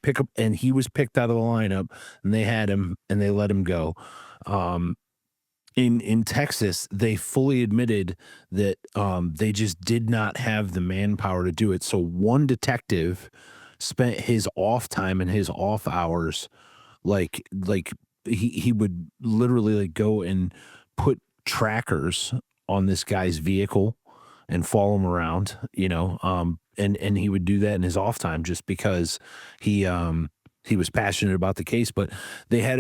he was picked out of the lineup, and they had him and they let him go. In Texas, they fully admitted that they just did not have the manpower to do it. So one detective spent his off time and his off hours like he would literally like go and put trackers on this guy's vehicle and follow him around, and he would do that in his off time just because he was passionate about the case. But they had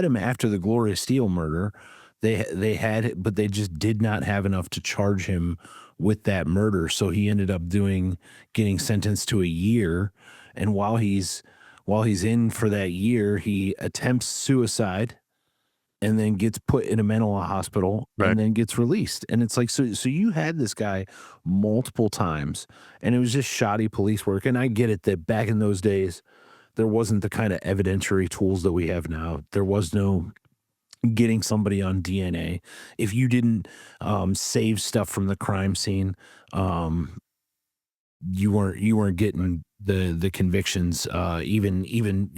him after the Gloria Steele murder. But they just did not have enough to charge him with that murder. So he ended up getting sentenced to a year. And while he's in for that year, he attempts suicide and then gets put in a mental hospital and then gets released. And it's like, so you had this guy multiple times, and it was just shoddy police work. And I get it that back in those days, there wasn't the kind of evidentiary tools that we have now. There was no getting somebody on DNA. If you didn't save stuff from the crime scene, you weren't getting the convictions, even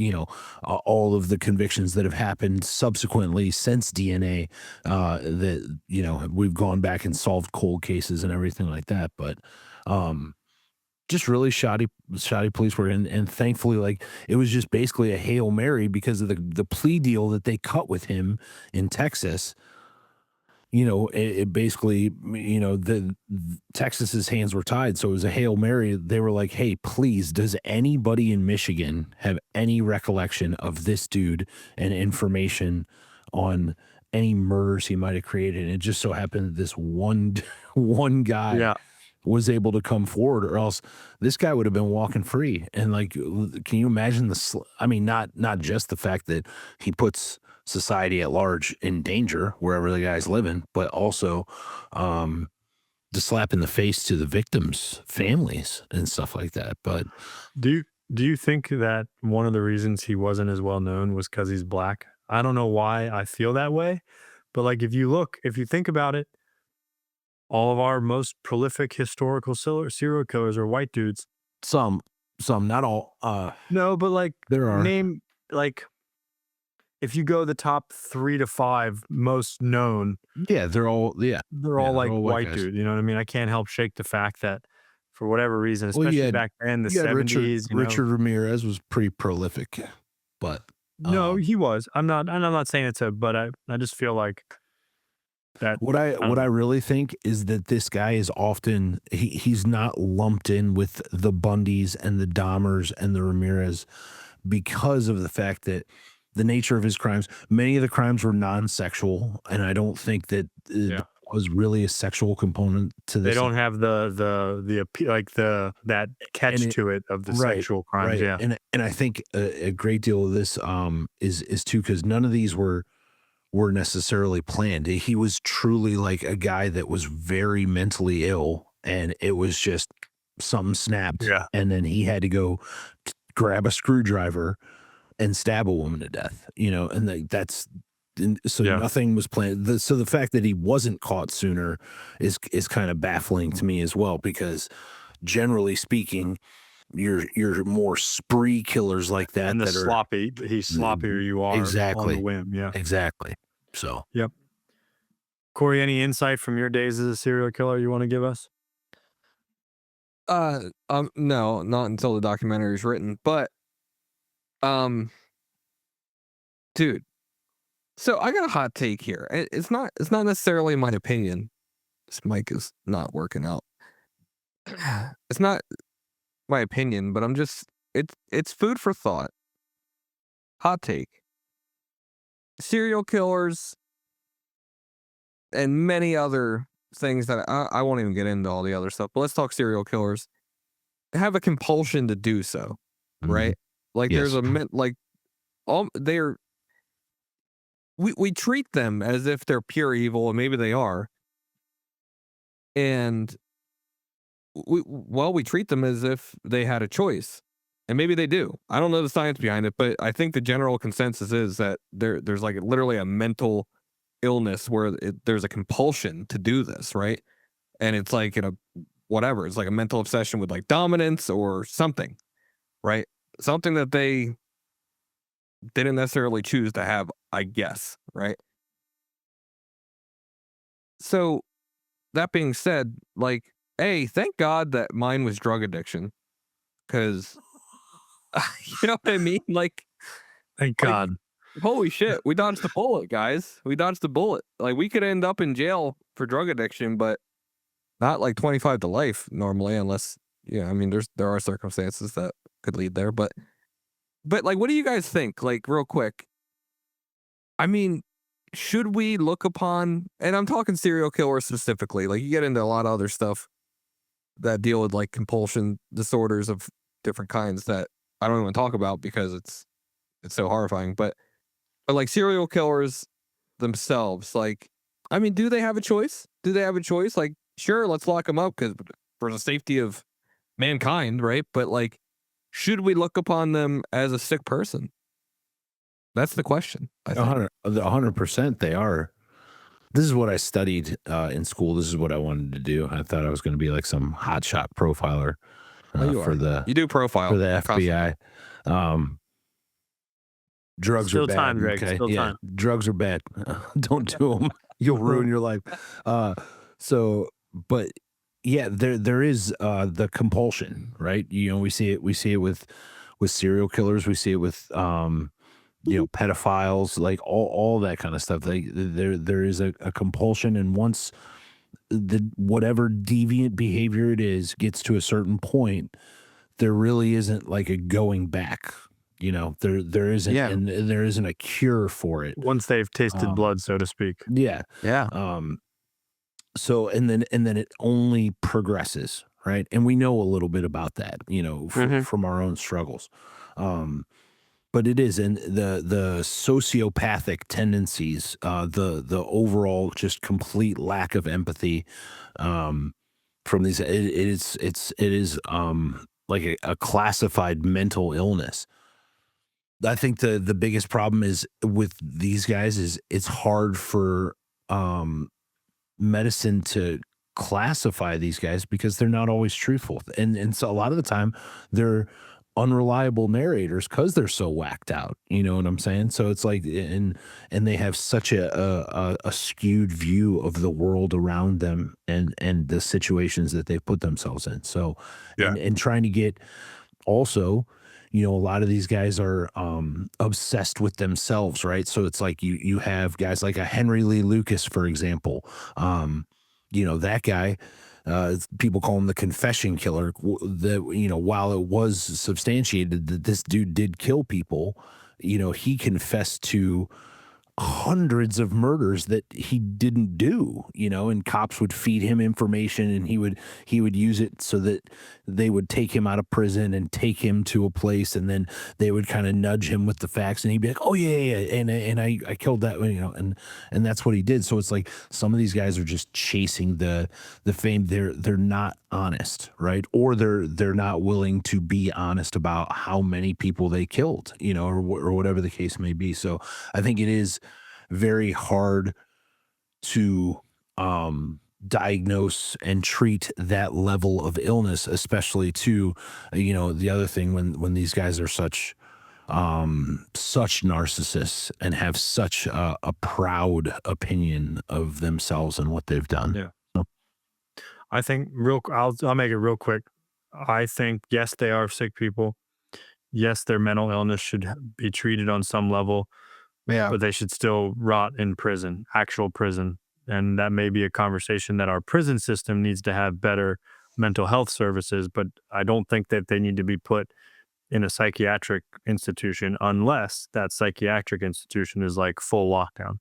all of the convictions that have happened subsequently since DNA, that we've gone back and solved cold cases and everything like that. But just really shoddy police work, and thankfully, like, it was just basically a Hail Mary because of the plea deal that they cut with him in Texas. It basically, Texas's hands were tied, so it was a Hail Mary. They were like, hey, please, does anybody in Michigan have any recollection of this dude and information on any murders he might have created? And it just so happened that this one guy was able to come forward, or else this guy would have been walking free. And like, can you imagine not just the fact that he puts society at large in danger wherever the guy's living, but also the slap in the face to the victims' families and stuff like that. But do you think that one of the reasons he wasn't as well known was because he's black? I don't know why I feel that way, but like, if you think about it, all of our most prolific historical serial killers are white dudes. Some, not all. No, but like, there are. Name, like, if you go the top 3 to 5 most known, they're all like white dudes. You know what I mean? I can't help shake the fact that for whatever reason, especially back then, the 70s. Richard Ramirez was pretty prolific, but no, he was. I'm not saying it's but I just feel like that. What I really think is that this guy is often he's not lumped in with the Bundys and the Dahmers and the Ramirez because of the fact that the nature of his crimes, many of the crimes were non-sexual, and I don't think that was really a sexual component to this. They don't have that catch to it of the sexual crimes. Yeah. And I think a great deal of this is too, because none of these were necessarily planned. He was truly like a guy that was very mentally ill, and it was just something snapped. Yeah. And then he had to go grab a screwdriver and stab a woman to death, and nothing was planned. So the fact that he wasn't caught sooner is kind of baffling to me as well, because generally speaking, you're more spree killers like that. And he's sloppier you are. Exactly. On the whim. Yeah. Exactly. So. Yep. Corey, any insight from your days as a serial killer you want to give us? No, not until the documentary is written, but dude, so I got a hot take here. It's not necessarily my opinion. This mic is not working out. It's not my opinion, but it's food for thought. Hot take. Serial killers and many other things that I won't even get into all the other stuff, but let's talk serial killers. Have a compulsion to do so, right? Like Yes. We treat them as if they're pure evil, and maybe they are. And we treat them as if they had a choice, and maybe they do. I don't know the science behind it, but I think the general consensus is that there's like literally a mental illness where there's a compulsion to do this, right? And it's like it's like a mental obsession with like dominance or something, right? Something that they didn't necessarily choose to have, I guess, right? So that being said, like, hey, thank God that mine was drug addiction, because you know what I mean? Like, Thank God. Holy shit, we dodged the bullet, guys. We dodged the bullet. Like, we could end up in jail for drug addiction, but not like 25 to life normally, unless, I mean, there are circumstances that could lead there, but like, what do you guys think? Like, real quick. I mean, should we look upon, and I'm talking serial killers specifically, like you get into a lot of other stuff that deal with like compulsion disorders of different kinds that I don't even talk about because it's so horrifying, but like serial killers themselves, like, I mean, do they have a choice? Like, sure, let's lock them up because for the safety of mankind, right? But like, should we look upon them as a sick person? That's the question. I think 100% they are. This is what I studied in school. This is what I wanted to do. I thought I was going to be like some hotshot profiler you do profile for the FBI. Drugs Still are bad. time, Greg. Okay? Still time. Drugs are bad. Don't do them. You'll ruin your life. But yeah, there is the compulsion, right? We see it with serial killers. We see it with pedophiles, like all that kind of stuff. There is a compulsion, and once whatever deviant behavior it is gets to a certain point, there really isn't like a going back. There isn't, and there isn't a cure for it once they've tasted blood, so to speak. Yeah. So and then it only progresses, right? And we know a little bit about that, from our own struggles. But it is, and the sociopathic tendencies, the overall just complete lack of empathy from these, it is like a classified mental illness. I think the biggest problem is with these guys is it's hard for medicine to classify these guys because they're not always truthful, and so a lot of the time they're unreliable narrators because they're so whacked out. You know what I'm saying? So it's like, and they have such a skewed view of the world around them and the situations that they've put themselves in. So, and trying to get also, a lot of these guys are obsessed with themselves, right? So it's like you have guys like a Henry Lee Lucas, for example. That guy, people call him the confession killer. That while it was substantiated that this dude did kill people, he confessed to hundreds of murders that he didn't do, and cops would feed him information, and he would use it so that they would take him out of prison and take him to a place, and then they would kind of nudge him with the facts, and he'd be like, oh yeah, and I killed that, and that's what he did. So it's like some of these guys are just chasing the fame. They're not honest, right? Or they're not willing to be honest about how many people they killed, or whatever the case may be. So I think it is very hard to diagnose and treat that level of illness, especially to, the other thing when these guys are such narcissists and have such a proud opinion of themselves and what they've done. Yeah. I think I'll make it real quick. I think, yes, they are sick people. Yes, their mental illness should be treated on some level. Yeah. But they should still rot in prison, actual prison. And that may be a conversation that our prison system needs to have better mental health services. But I don't think that they need to be put in a psychiatric institution unless that psychiatric institution is like full lockdown.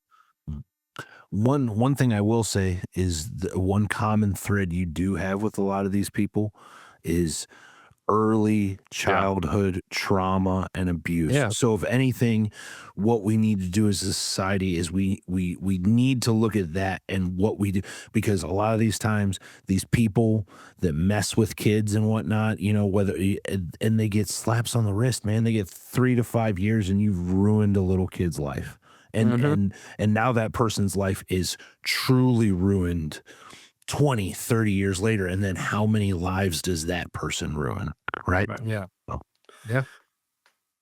One thing I will say is the one common thread you do have with a lot of these people is early childhood trauma and abuse. Yeah. So if anything, what we need to do as a society is we need to look at that and what we do, because a lot of these times these people that mess with kids and whatnot, and they get slaps on the wrist, man, they get 3 to 5 years and you've ruined a little kid's life. And now that person's life is truly ruined 20, 30 years later. And then how many lives does that person ruin? Right. Yeah. Oh. Yeah.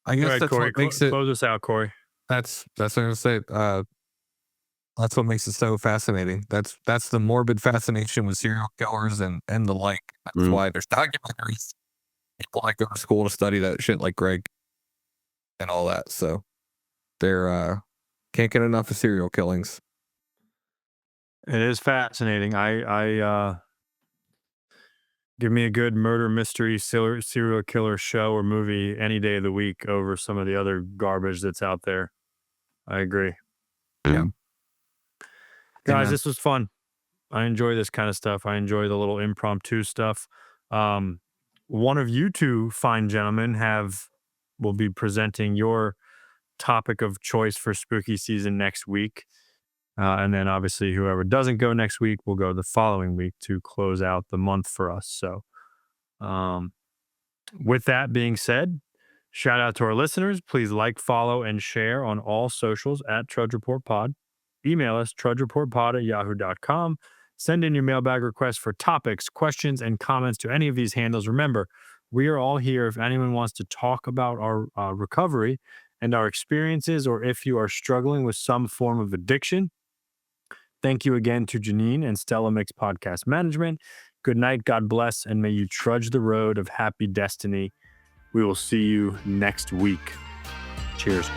I guess All right, that's Corey, what makes it. close us out, Corey. That's what I'm gonna say. That's what makes it so fascinating. That's the morbid fascination with serial killers and the like. That's why there's documentaries. People like go to school to study that shit, like Greg and all that. So they're can't get enough of serial killings. It is fascinating. I give me a good murder mystery serial killer show or movie any day of the week over some of the other garbage that's out there. I agree. Yeah. Guys, this was fun. I enjoy this kind of stuff. I enjoy the little impromptu stuff. One of you two fine gentlemen will be presenting your topic of choice for spooky season next week. And then obviously whoever doesn't go next week will go the following week to close out the month for us. So with that being said, shout out to our listeners. Please like, follow, and share on all socials at Trudge Report Pod. Email us, trudgereportpod@yahoo.com. Send in your mailbag requests for topics, questions, and comments to any of these handles. Remember, we are all here if anyone wants to talk about our recovery and our experiences, or if you are struggling with some form of addiction. Thank you again to Janine and Stella Mix Podcast Management. Good night, God bless, and may you trudge the road of happy destiny. We will see you next week. Cheers.